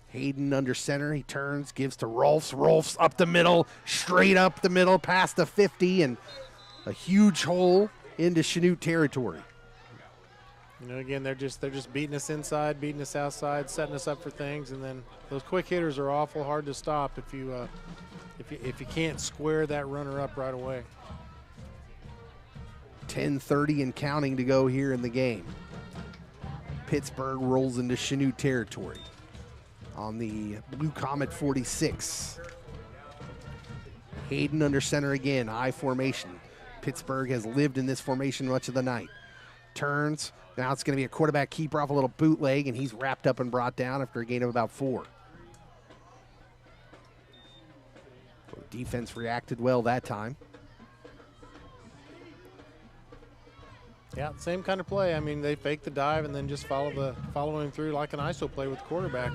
Hayden under center. He turns, gives to Rolfs. Rolfs up the middle, straight up the middle, past the 50, and a huge hole into Chanute territory. Again, they're just beating us inside, beating us outside, setting us up for things, and then those quick hitters are awful hard to stop if you can't square that runner up right away. 10:30 and counting to go here in the game. Pittsburgh rolls into Chanute territory on the Blue Comet 46. Hayden under center again, I formation. Pittsburgh has lived in this formation much of the night. Turns. Now it's going to be a quarterback keeper off a little bootleg, and he's wrapped up and brought down after a gain of about 4. The defense reacted well that time. Yeah, same kind of play. I mean, they fake the dive and then just follow him through like an ISO play with the quarterback.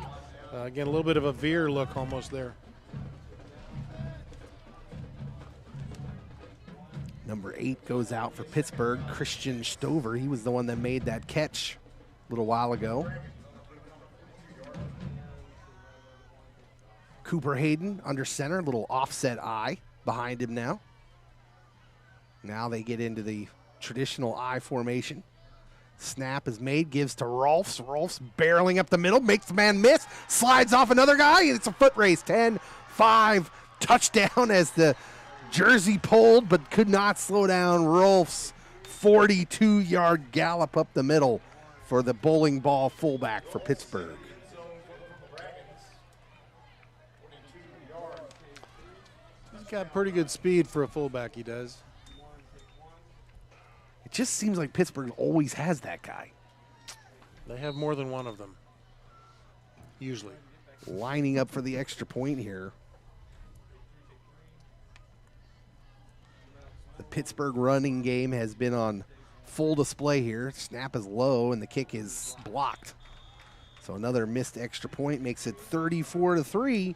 Again, a little bit of a veer look almost there. Number 8 goes out for Pittsburgh, Christian Stover. He was the one that made that catch little while ago. Cooper Hayden under center, little offset I behind him now. Now they get into the traditional I formation. Snap is made, gives to Rolfs. Rolfs barreling up the middle, makes the man miss, slides off another guy, and it's a foot race. 10-5, touchdown as the jersey pulled, but could not slow down Rolfs. 42-yard gallop up the middle for the bowling ball fullback for Pittsburgh. He's got pretty good speed for a fullback, he does. It just seems like Pittsburgh always has that guy. They have more than one of them, usually. Lining up for the extra point here. The Pittsburgh running game has been on full display here. Snap is low and the kick is blocked. So another missed extra point makes it 34-3.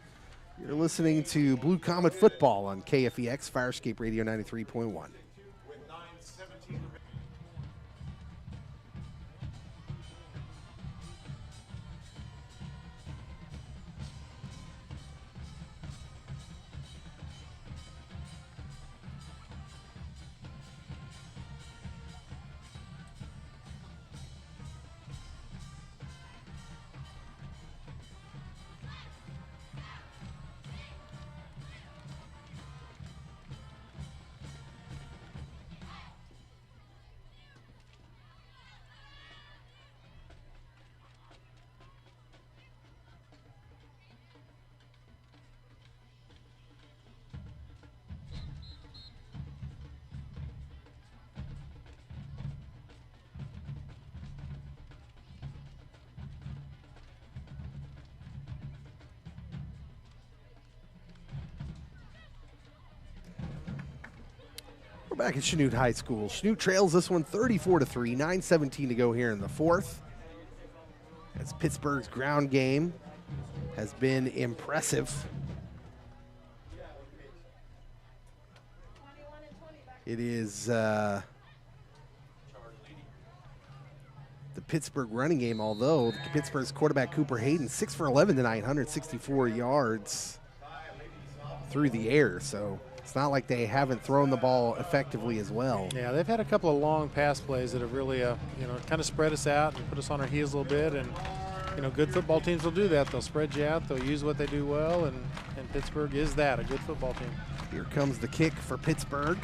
You're listening to Blue Comet Football on KFEX, Firescape Radio 93.1. We're back at Chanute High School. Chanute trails this one 34-3, 9:17 to go here in the fourth. As Pittsburgh's ground game has been impressive. It is the Pittsburgh running game, although Pittsburgh's quarterback Cooper Hayden, 6 for 11 tonight, 164 yards through the air. So it's not like they haven't thrown the ball effectively as well. Yeah, they've had a couple of long pass plays that have really, kind of spread us out and put us on our heels a little bit. And, good football teams will do that. They'll spread you out. They'll use what they do well. And Pittsburgh is that, a good football team. Here comes the kick for Pittsburgh.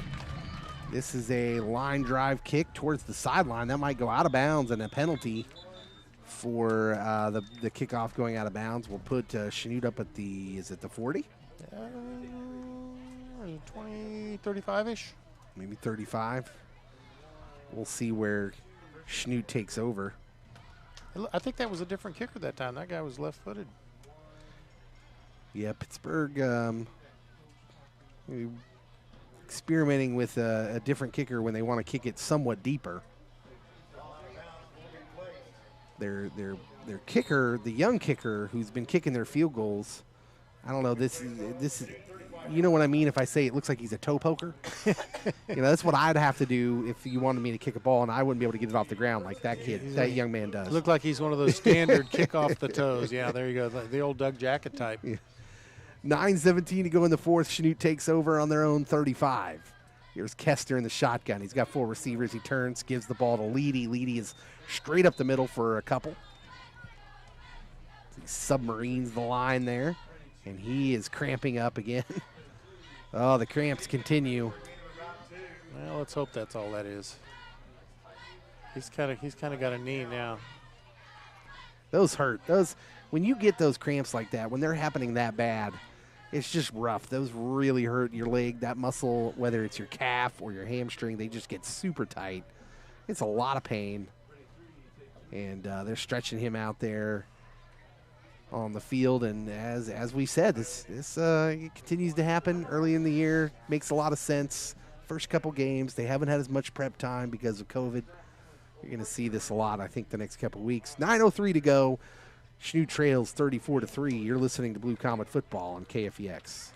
This is a line drive kick towards the sideline. That might go out of bounds, and a penalty for the kickoff going out of bounds will put Chanute up at the, is it the 40? 20, 35-ish. Maybe 35. We'll see where Chanute takes over. I think that was a different kicker that time. That guy was left-footed. Yeah, Pittsburgh experimenting with a different kicker when they want to kick it somewhat deeper. Their kicker, the young kicker who's been kicking their field goals, I don't know, this is, you know what I mean if I say it looks like he's a toe poker? That's what I'd have to do if you wanted me to kick a ball and I wouldn't be able to get it off the ground like that kid, that young man does. Looked like he's one of those standard kick off the toes. Yeah, there you go, the old Doug Jacket type. Yeah. 9:17 to go in the fourth. Chanute takes over on their own 35. Here's Kester in the shotgun. He's got 4 receivers. He turns, gives the ball to Leedy. Leedy is straight up the middle for a couple. He submarines the line there, and he is cramping up again. Oh, the cramps continue. Well, let's hope that's all that is. He's kind of got a knee now. Those hurt. When you get those cramps like that, when they're happening that bad, it's just rough. Those really hurt your leg, that muscle, whether it's your calf or your hamstring, they just get super tight. It's a lot of pain. And they're stretching him out there on the field. And as we said, this it continues to happen early in the year. Makes a lot of sense. First couple games, they haven't had as much prep time because of COVID. You're going to see this a lot, I think, the next couple weeks. 9:03 to go. Chanute trails 34-3. You're listening to Blue Comet Football on KFEX.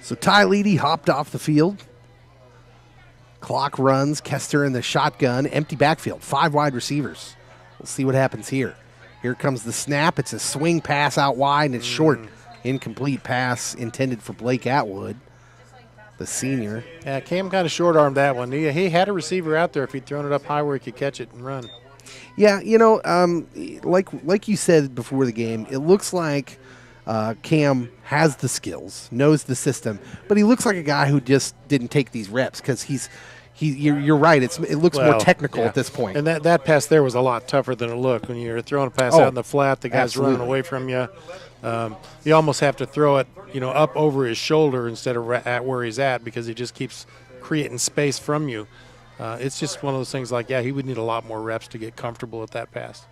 So Ty Leedy hopped off the field. Clock runs. Kester in the shotgun. Empty backfield. 5 wide receivers. We'll see what happens here. Here comes the snap. It's a swing pass out wide, and it's short. Incomplete pass intended for Blake Atwood, the senior. Yeah, Cam kind of short-armed that one. He had a receiver out there if he'd thrown it up high where he could catch it and run. Yeah, like you said before the game, it looks like Cam has the skills, knows the system, but he looks like a guy who just didn't take these reps because you're right. It looks more technical at this point. And that pass there was a lot tougher than it looked. When you're throwing a pass out in the flat, the guy's running away from you. You almost have to throw it, up over his shoulder instead of at where he's at because he just keeps creating space from you. It's just one of those things like, he would need a lot more reps to get comfortable at that pass.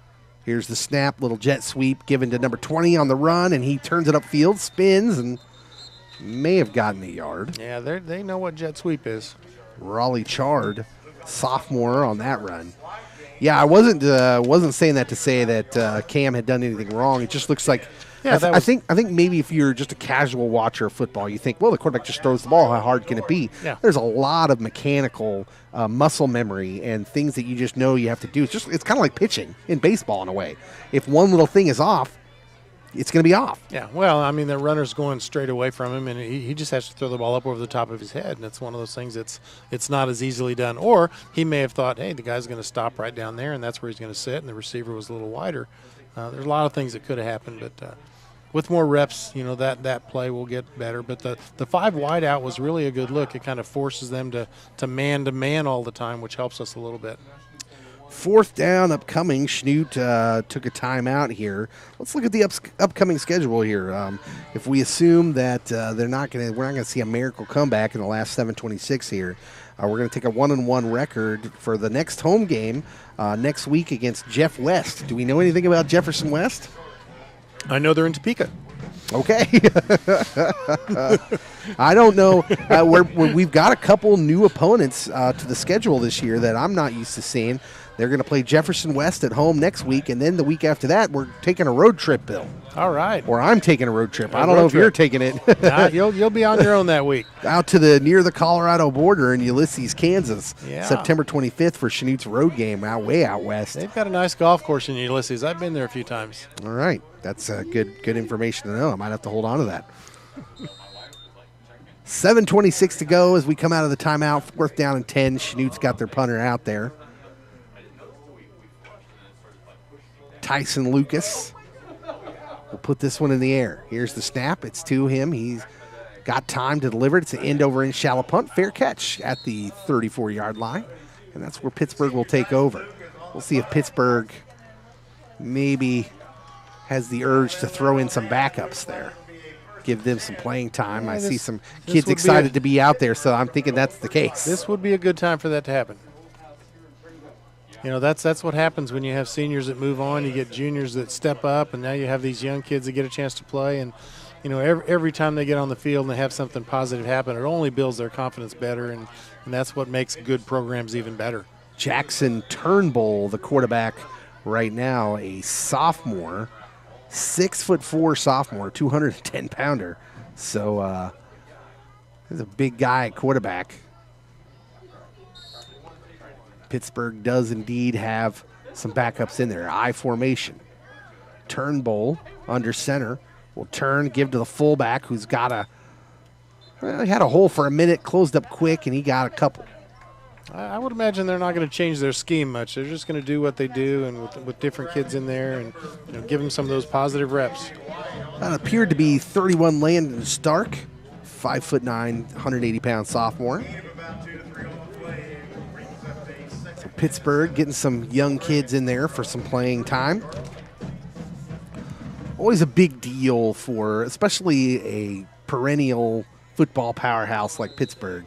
Here's the snap, little jet sweep given to number 20 on the run, and he turns it upfield, spins, and may have gotten a yard. Yeah, they know what jet sweep is. Raleigh Chard, sophomore on that run. Yeah, I wasn't saying that to say that Cam had done anything wrong. It just looks like I think maybe if you're just a casual watcher of football, you think, well, the quarterback just throws the ball. How hard can it be? Yeah. There's a lot of mechanical muscle memory and things that you just know you have to do. It's kind of like pitching in baseball in a way. If one little thing is off, it's going to be off. Yeah, well, I mean, the runner's going straight away from him, and he just has to throw the ball up over the top of his head, and it's one of those things it's not as easily done. Or he may have thought, hey, the guy's going to stop right down there, and that's where he's going to sit, and the receiver was a little wider. There's a lot of things that could have happened, but with more reps, that play will get better. But the 5 wide out was really a good look. It kind of forces them to man all the time, which helps us a little bit. 4th down upcoming. Chanute took a timeout here. Let's look at the upcoming schedule here. If we assume that we're not going to see a miracle comeback in the last 7:26 here, we're going to take a 1-1 record for the next home game next week against Jeff West. Do we know anything about Jefferson West? I know they're in Topeka. Okay. I don't know. We've got a couple new opponents to the schedule this year that I'm not used to seeing. They're going to play Jefferson West at home next week, and then the week after that, we're taking a road trip, Bill. All right. Or I'm taking a road trip. I don't know if you're taking it. Nah, you'll be on your own that week. Out to near the Colorado border in Ulysses, Kansas. Yeah. September 25th for Chanute's road game way out west. They've got a nice golf course in Ulysses. I've been there a few times. All right. That's good information to know. I might have to hold on to that. 7:26 to go as we come out of the timeout. 4th down and 10. Chanute's got their punter out there. Tyson Lucas will put this one in the air. Here's the snap. It's to him. He's got time to deliver it. It's an end-over-end shallow punt. Fair catch at the 34-yard line. And that's where Pittsburg will take over. We'll see if Pittsburg maybe has the urge to throw in some backups there. Give them some playing time. I see some kids excited to be out there, so I'm thinking that's the case. This would be a good time for that to happen. That's what happens when you have seniors that move on. You get juniors that step up, and now you have these young kids that get a chance to play. And, every time they get on the field and they have something positive happen, it only builds their confidence better, and that's what makes good programs even better. Jackson Turnbull, the quarterback right now, a sophomore, 6'4" sophomore, 210-pounder. So he's a big guy at quarterback. Pittsburgh does indeed have some backups in there. I formation. Turnbull under center will turn, give to the fullback who's got he had a hole for a minute, closed up quick, and he got a couple. I would imagine they're not going to change their scheme much. They're just going to do what they do, and with different kids in there, and give them some of those positive reps. That appeared to be 31 Landon Stark, 5'9", 180-pound sophomore. So Pittsburgh getting some young kids in there for some playing time. Always a big deal for, especially a perennial football powerhouse like Pittsburgh.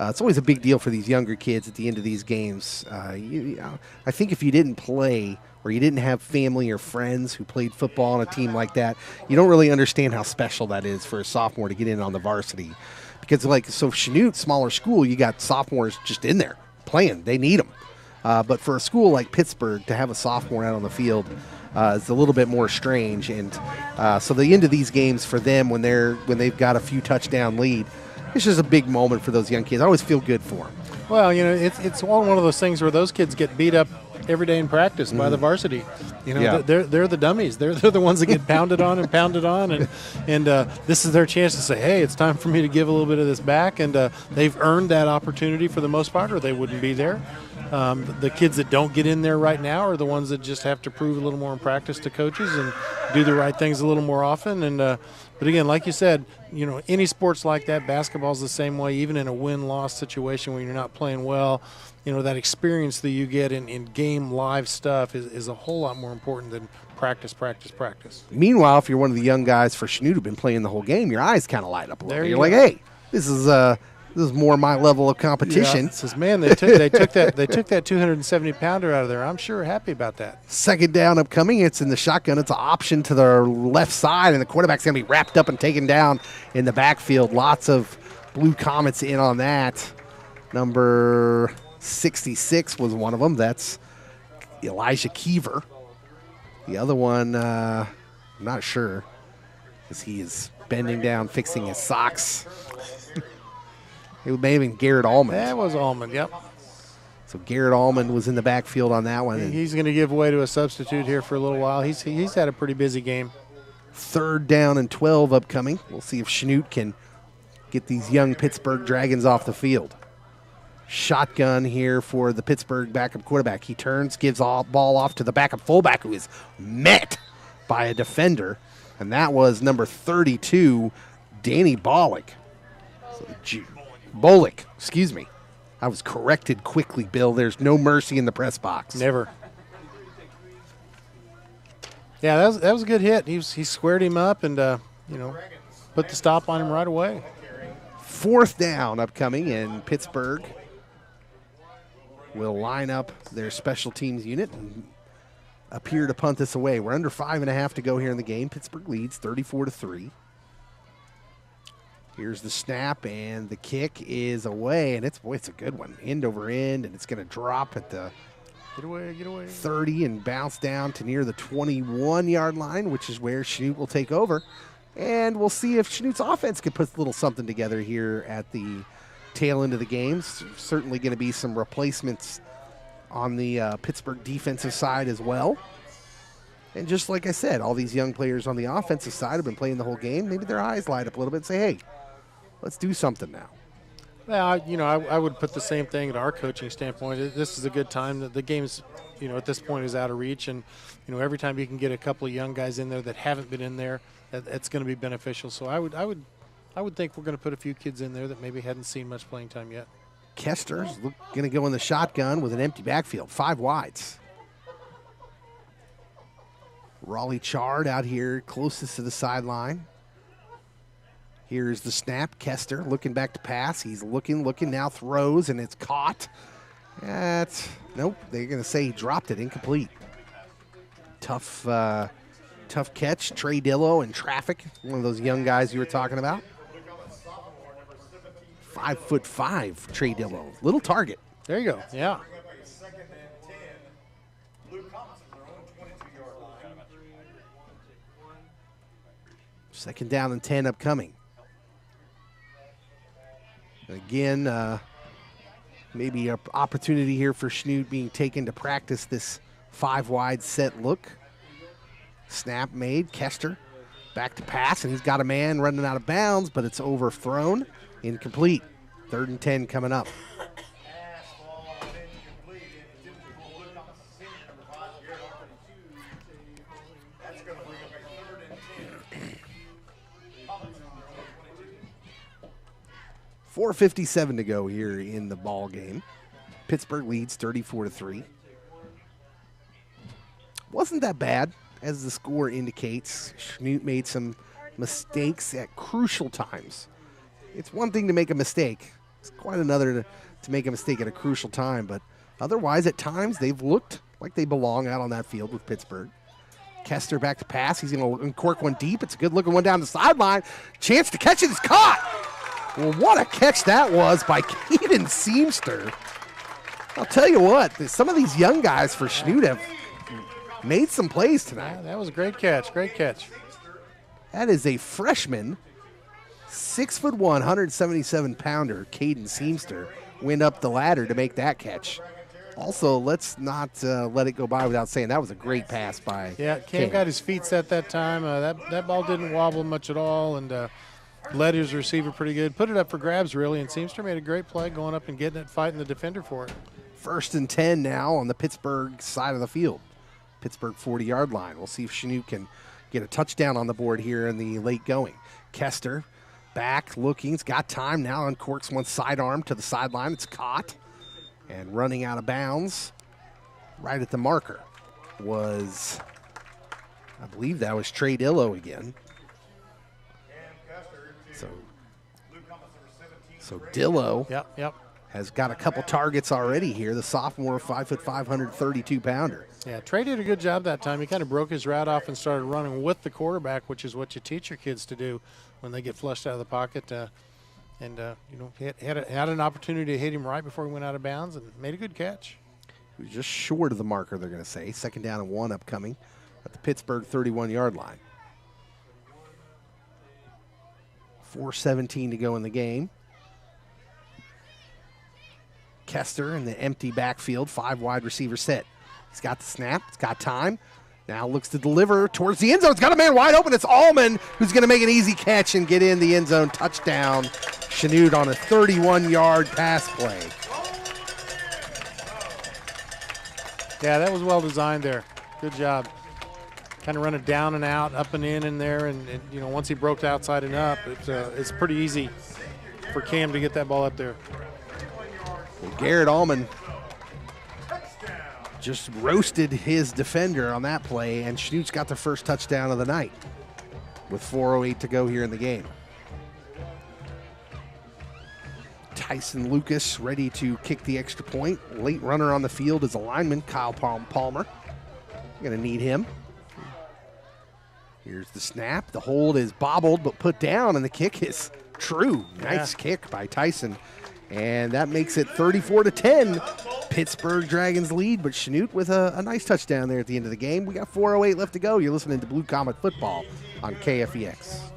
It's always a big deal for these younger kids at the end of these games. I think if you didn't play or you didn't have family or friends who played football on a team like that, you don't really understand how special that is for a sophomore to get in on the varsity. Because, Chanute, smaller school, you got sophomores just in there playing. They need them. But for a school like Pittsburgh to have a sophomore out on the field, is a little bit more strange. And so the end of these games for them, when they've got a few touchdown lead, it's just a big moment for those young kids. I always feel good for them. Well, it's one of those things where those kids get beat up every day in practice by the varsity. They're the dummies. They're the ones that get pounded on, and this is their chance to say, hey, it's time for me to give a little bit of this back, and they've earned that opportunity for the most part, or they wouldn't be there. The kids that don't get in there right now are the ones that just have to prove a little more in practice to coaches and do the right things a little more often. And but again, like you said, any sports like that, basketball's the same way. Even in a win-loss situation where you're not playing well, that experience that you get in game live stuff is a whole lot more important than practice. Meanwhile, if you're one of the young guys for Chanute who've been playing the whole game, your eyes kind of light up a little bit. You're like, hey, this is more my level of competition. Yeah, it says, man, they took that 270-pounder out of there. I'm sure happy about that. Second down upcoming. It's in the shotgun. It's an option to the left side, and the quarterback's going to be wrapped up and taken down in the backfield. Lots of blue comets in on that. Number 66 was one of them. That's Elijah Keever. The other one, I'm not sure, because he is bending down, fixing his socks. It may have been Garrett Almond. That was Almond, yep. So Garrett Almond was in the backfield on that one. He's going to give way to a substitute here for a little while. He's had a pretty busy game. Third down and 12 upcoming. We'll see if Chanute can get these young Pittsburgh Dragons off the field. Shotgun here for the Pittsburgh backup quarterback. He turns, gives all ball off to the backup fullback, who is met by a defender, and that was number 32, Danny Bolick. Bolick, excuse me. I was corrected quickly, Bill. There's no mercy in the press box. Never. Yeah, that was a good hit. He squared him up and put the stop on him right away. Fourth down upcoming, and Pittsburgh will line up their special teams unit and appear to punt this away. We're under 5.5 to go here in the game. Pittsburgh leads 34-3. Here's the snap, and the kick is away, and it's a good one. End over end, and it's going to drop at the get away 30 and bounce down to near the 21-yard line, which is where Chanute will take over. And we'll see if Chanute's offense can put a little something together here at the tail end of the game. Certainly going to be some replacements on the Pittsburgh defensive side as well. And just like I said, all these young players on the offensive side have been playing the whole game. Maybe their eyes light up a little bit and say, hey, let's do something now. Well, I would put the same thing at our coaching standpoint. This is a good time. The game's, at this point is out of reach. And, every time you can get a couple of young guys in there that haven't been in there, that's going to be beneficial. So I would think we're going to put a few kids in there that maybe hadn't seen much playing time yet. Kester's going to go in the shotgun with an empty backfield, 5 wides. Raleigh Chard out here closest to the sideline. Here's the snap. Kester looking back to pass. He's looking, now throws, and it's caught. Nope, they're going to say he dropped it, incomplete. Tough catch. Trey Dillo in traffic, one of those young guys you were talking about. 5'5", Trey Dillo. Little target. There you go, yeah. Second down and 10 upcoming. Again, maybe an opportunity here for Chanute being taken to practice this 5-wide set look. Snap made. Kester back to pass, and he's got a man running out of bounds, but it's overthrown. Incomplete. 3rd and 10 coming up. .457 to go here in the ball game. Pittsburgh leads 34-3. Wasn't that bad, as the score indicates. Chanute made some mistakes at crucial times. It's one thing to make a mistake. It's quite another to make a mistake at a crucial time. But otherwise, at times, they've looked like they belong out on that field with Pittsburgh. Kester back to pass. He's going to uncork one deep. It's a good-looking one down the sideline. Chance to catch it. It's caught. Well, what a catch that was by Keaton Seamster. I'll tell you what, some of these young guys for Chanute have made some plays tonight. Yeah, that was a great catch. Great catch. That is a freshman, 6'1", 177-pounder, Caden Seamster, went up the ladder to make that catch. Also, let's not let it go by without saying that was a great pass by Cam got his feet set that time. That ball didn't wobble much at all, and led his receiver pretty good. Put it up for grabs, really, and Seamster made a great play going up and getting it, fighting the defender for it. 1st and 10 now on the Pittsburgh side of the field. Pittsburgh 40-yard line. We'll see if Chanute can get a touchdown on the board here in the late going. Kester back looking. He's got time now. Uncorks one sidearm to the sideline. It's caught. And running out of bounds right at the marker was, I believe that was Trey Dillo again. So Dillo Yep. has got a couple targets already here. The sophomore, 5'5", 132-pounder. Yeah, Trey did a good job that time. He kind of broke his route off and started running with the quarterback, which is what you teach your kids to do when they get flushed out of the pocket. He had an opportunity to hit him right before he went out of bounds and made a good catch. He was just short of the marker, they're going to say. 2nd down and 1 upcoming at the Pittsburgh 31-yard line. 4:17 to go in the game. Kester in the empty backfield, 5 wide receiver set. He's got the snap. He's got time. Now looks to deliver towards the end zone. It's got a man wide open. It's Allman who's going to make an easy catch and get in the end zone. Touchdown. Chanute on a 31-yard pass play. Yeah, that was well designed there. Good job. Kind of running down and out, up and in there, and once he broke outside and up, it's pretty easy for Cam to get that ball up there. Well, Garrett Allman just roasted his defender on that play, and Chanute's got the first touchdown of the night with 4:08 to go here in the game. Tyson Lucas ready to kick the extra point. Late runner on the field is a lineman, Kyle Palmer. Going to need him. Here's the snap. The hold is bobbled but put down, and the kick is true. Nice kick by Tyson. And that makes it 34-10. Pittsburgh Dragons lead, but Chanute with a nice touchdown there at the end of the game. We got 4:08 left to go. You're listening to Blue Comet Football on KFEX.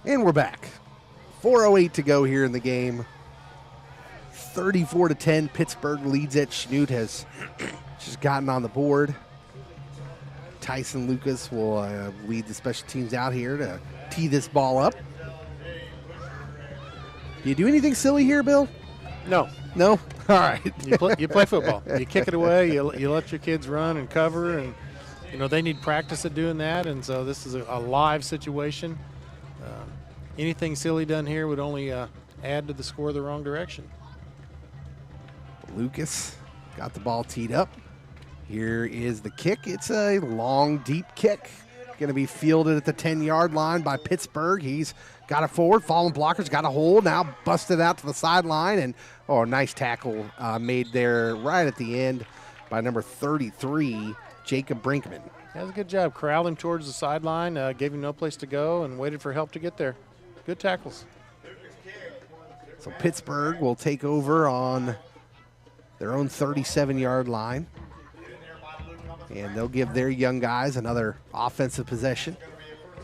And we're back. 4:08 to go here in the game. 34-10. Pittsburgh leads it. Chanute has just gotten on the board. Tyson Lucas will lead the special teams out here to tee this ball up. Do you do anything silly here, Bill? No. No? All right. You play football. You kick it away. You let your kids run and cover, and they need practice at doing that. And so this is a live situation. Anything silly done here would only add to the score the wrong direction. Lucas got the ball teed up. Here is the kick. It's a long, deep kick. Going to be fielded at the 10-yard line by Pittsburgh. He's got it forward. Fallen blocker's got a hold. Now busted out to the sideline. And, nice tackle made there right at the end by number 33, Jacob Brinkman. That was a good job. Corralled him towards the sideline, gave him no place to go, and waited for help to get there. Good tackles. So Pittsburgh will take over on their own 37-yard line. And they'll give their young guys another offensive possession.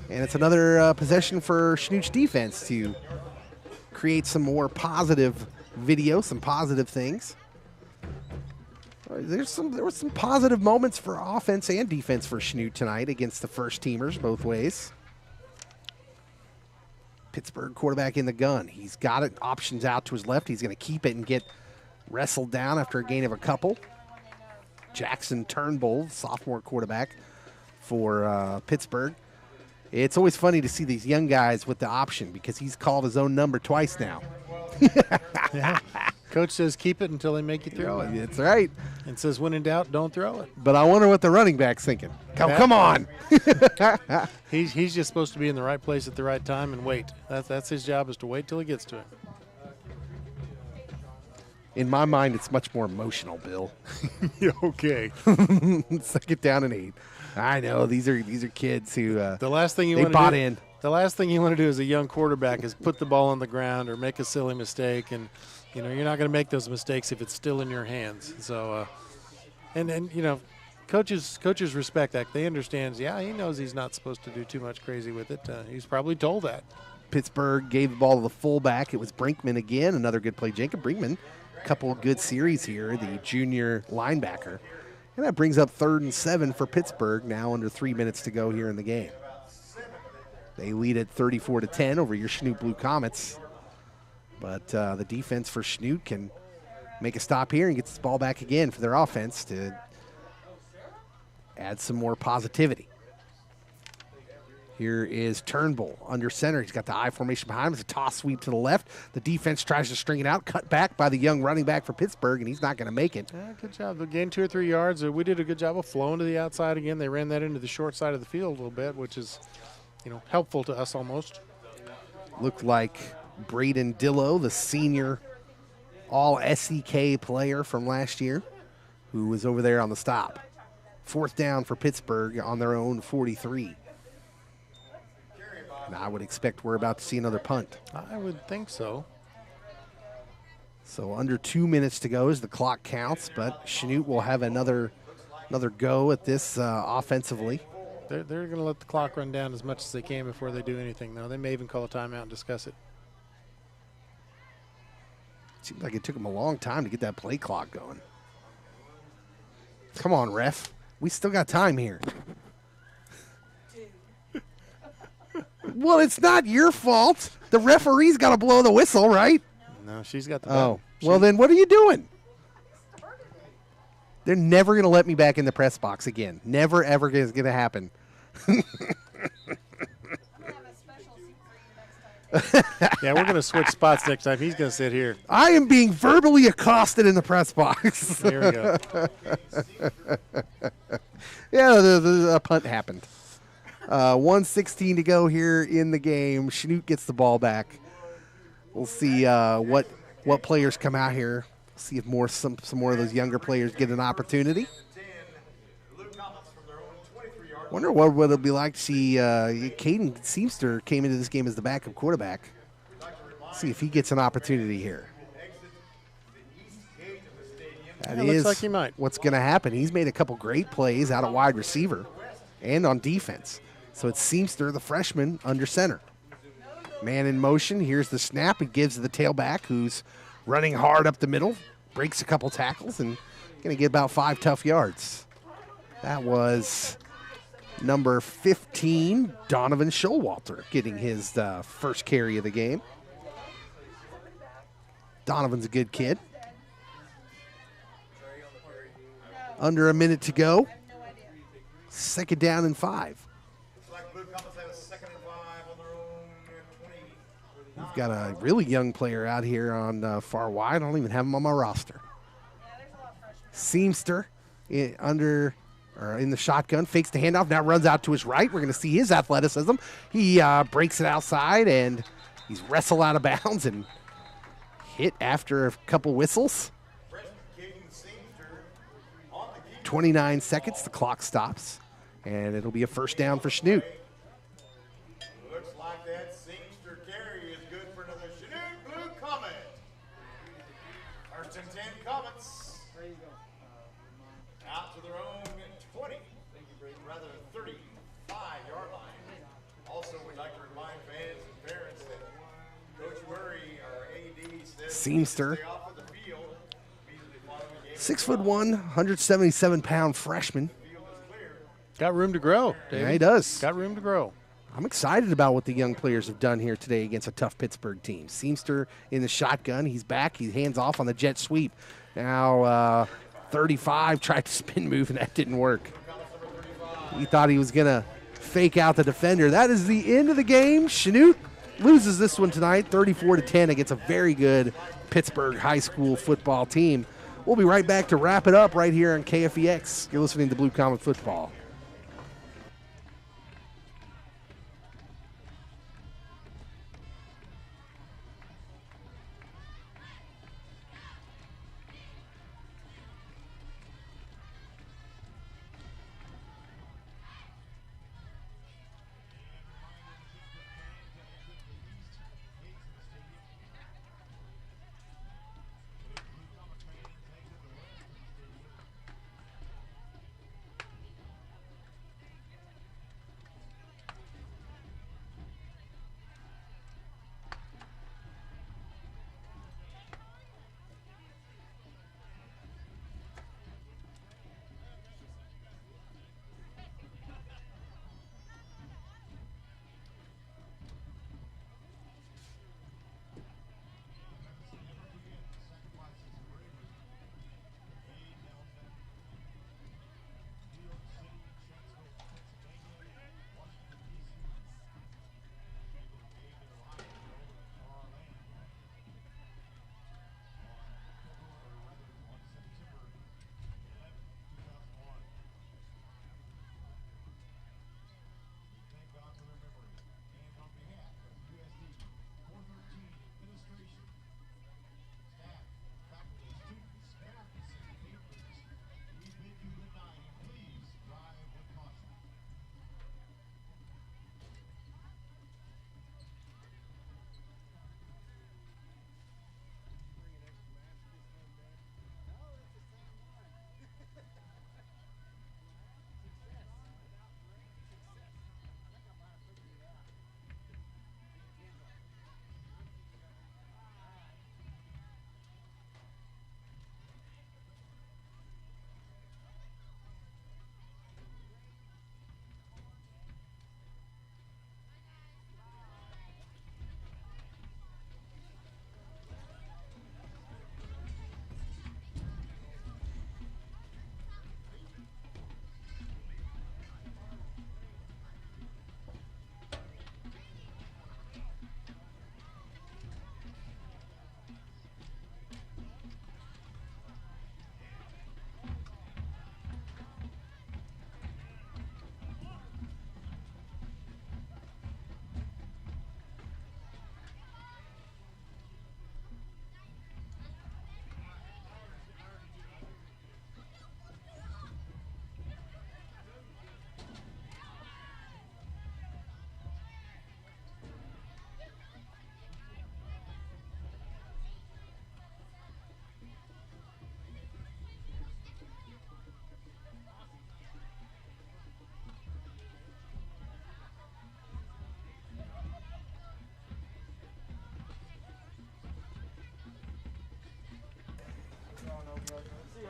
And it's another possession for Chanute's defense to create some more positive video, some positive things. There were some positive moments for offense and defense for Chanute tonight against the first teamers both ways. Pittsburgh quarterback in the gun. He's got it, options out to his left. He's going to keep it and get wrestled down after a gain of a couple. Jackson Turnbull, sophomore quarterback for Pittsburgh. It's always funny to see these young guys with the option because he's called his own number twice now. Yeah. Coach says keep it until they make you throw it. That's right. And says when in doubt, don't throw it. But I wonder what the running back's thinking. Come on. He's just supposed to be in the right place at the right time and wait. That's his job, is to wait till he gets to it. In my mind, it's much more emotional, Bill. Okay. 2nd down and 8. I know these are kids who the last thing you they want bought to do, in. The last thing you want to do as a young quarterback is put the ball on the ground or make a silly mistake, and you're not going to make those mistakes if it's still in your hands. So, and coaches respect that. They understand. Yeah, he knows he's not supposed to do too much crazy with it. He's probably told that. Pittsburgh gave the ball to the fullback. It was Brinkman again. Another good play. Jacob Brinkman. A couple of good series here. The junior linebacker. And that brings up 3rd and 7 for Pittsburgh, now under 3 minutes to go here in the game. They lead at 34-10 over your Chanute Blue Comets. But the defense for Chanute can make a stop here and get this ball back again for their offense to add some more positivity. Here is Turnbull under center. He's got the I formation behind him. It's a toss sweep to the left. The defense tries to string it out. Cut back by the young running back for Pittsburgh, and he's not going to make it. Yeah, good job. They gained 2 or 3 yards. We did a good job of flowing to the outside again. They ran that into the short side of the field a little bit, which is, helpful to us almost. Looked like Braden Dillo, the senior all-SEK player from last year, who was over there on the stop. 4th down for Pittsburgh on their own 43. And I would expect we're about to see another punt. I would think so. So under 2 minutes to go as the clock counts, but Chanute will have another go at this offensively. They're going to let the clock run down as much as they can before they do anything, though. They may even call a timeout and discuss it. Seems like it took them a long time to get that play clock going. Come on, ref. We still got time here. Well, it's not your fault. The referee's got to blow the whistle, right? No, she's got the button. Well, then what are you doing? They're never going to let me back in the press box again. Never, ever is going to happen. Yeah, we're going to switch spots next time. He's going to sit here. I am being verbally accosted in the press box. There we go. Yeah, the punt happened. 1:16 to go here in the game. Chanute gets the ball back. We'll see what players come out here. See if some more of those younger players get an opportunity. Wonder what it'll be like to see Caden Seamster came into this game as the backup quarterback. See if he gets an opportunity here. That looks like he might. What's going to happen. He's made a couple great plays out of wide receiver and on defense. So it's Seamster, the freshman, under center. Man in motion. Here's the snap. It gives the tailback, who's running hard up the middle, breaks a couple tackles, and going to get about 5 tough yards. That was number 15, Donovan Showalter, getting his first carry of the game. Donovan's a good kid. Under a minute to go. 2nd down and 5. We've got a really young player out here on far wide. I don't even have him on my roster. Seamster in the shotgun, fakes the handoff, now runs out to his right. We're going to see his athleticism. He breaks it outside, and he's wrestled out of bounds and hit after a couple whistles. 29 seconds, the clock stops, and it'll be a 1st down for Chanute. Looks like that Seamster carry is good for another Chanute Blue Comet. 1st and 10 Comets. Out to their own 20, rather 35-yard line. Also, we'd like to remind fans and parents that Coach Murray, our AD, says Seamster, stay off of the field. 6'1", 177-pound freshman. Got room to grow, David. Yeah, he does. Got room to grow. I'm excited about what the young players have done here today against a tough Pittsburgh team. Seamster in the shotgun. He's back. He hands off on the jet sweep. Now 35 tried to spin move, and that didn't work. He thought he was going to fake out the defender. That is the end of the game. Chanute loses this one tonight, 34-10 against a very good Pittsburgh high school football team. We'll be right back to wrap it up right here on KFEX. You're listening to Blue Comet Football.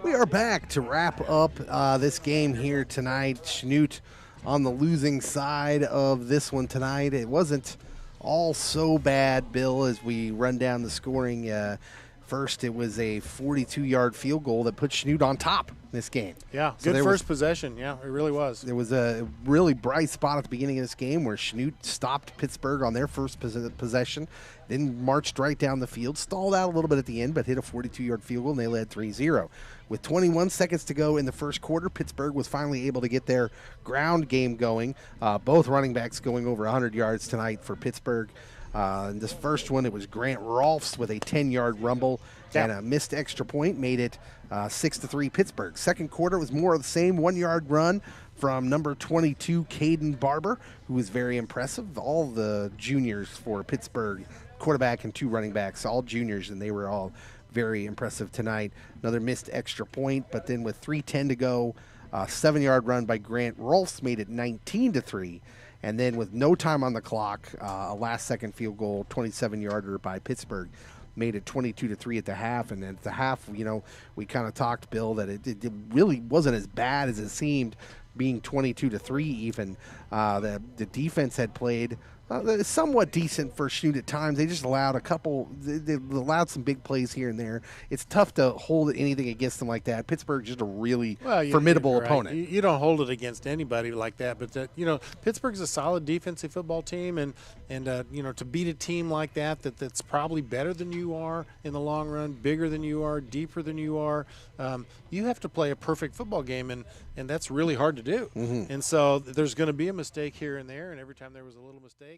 We are back to wrap up this game here tonight. Chanute on the losing side of this one tonight. It wasn't all so bad, Bill, as we run down the scoring. First, it was a 42-yard field goal that put Chanute on top this game. Yeah, So good there first possession. Yeah, it really was. There was a really bright spot at the beginning of this game where Chanute stopped Pittsburgh on their first possession, then marched right down the field, stalled out a little bit at the end, but hit a 42-yard field goal, and they led 3-0. With 21 seconds to go in the first quarter, Pittsburgh was finally able to get their ground game going. Both running backs going over 100 yards tonight for Pittsburgh. In this first one, it was Grant Rolfs with a 10-yard rumble and a missed extra point, made it 6-3 Pittsburgh. Second quarter was more of the same, 1-yard run from number 22, Caden Barber, who was very impressive. All the juniors for Pittsburgh, quarterback and 2 running backs, all juniors, and they were all very impressive tonight. Another missed extra point, but then with 3:10 to go, 7-yard run by Grant Rolfs made it 19-3. And then with no time on the clock, a last-second field goal, 27-yarder by Pittsburgh, made it 22-3 at the half. And at the half, you know, we kind of talked, Bill, that it really wasn't as bad as it seemed. being 22-3 even. The defense had played somewhat decent for Chanute at times. They just allowed they allowed some big plays here and there. It's tough to hold anything against them like that. Pittsburgh's just a really formidable you're right. opponent. You don't hold it against anybody like that, but Pittsburgh's a solid defensive football team, and to beat a team like that's probably better than you are in the long run, bigger than you are, deeper than you are, you have to play a perfect football game, and that's really hard to do. And so there's going to be a mistake here and there, and every time there was a little mistake,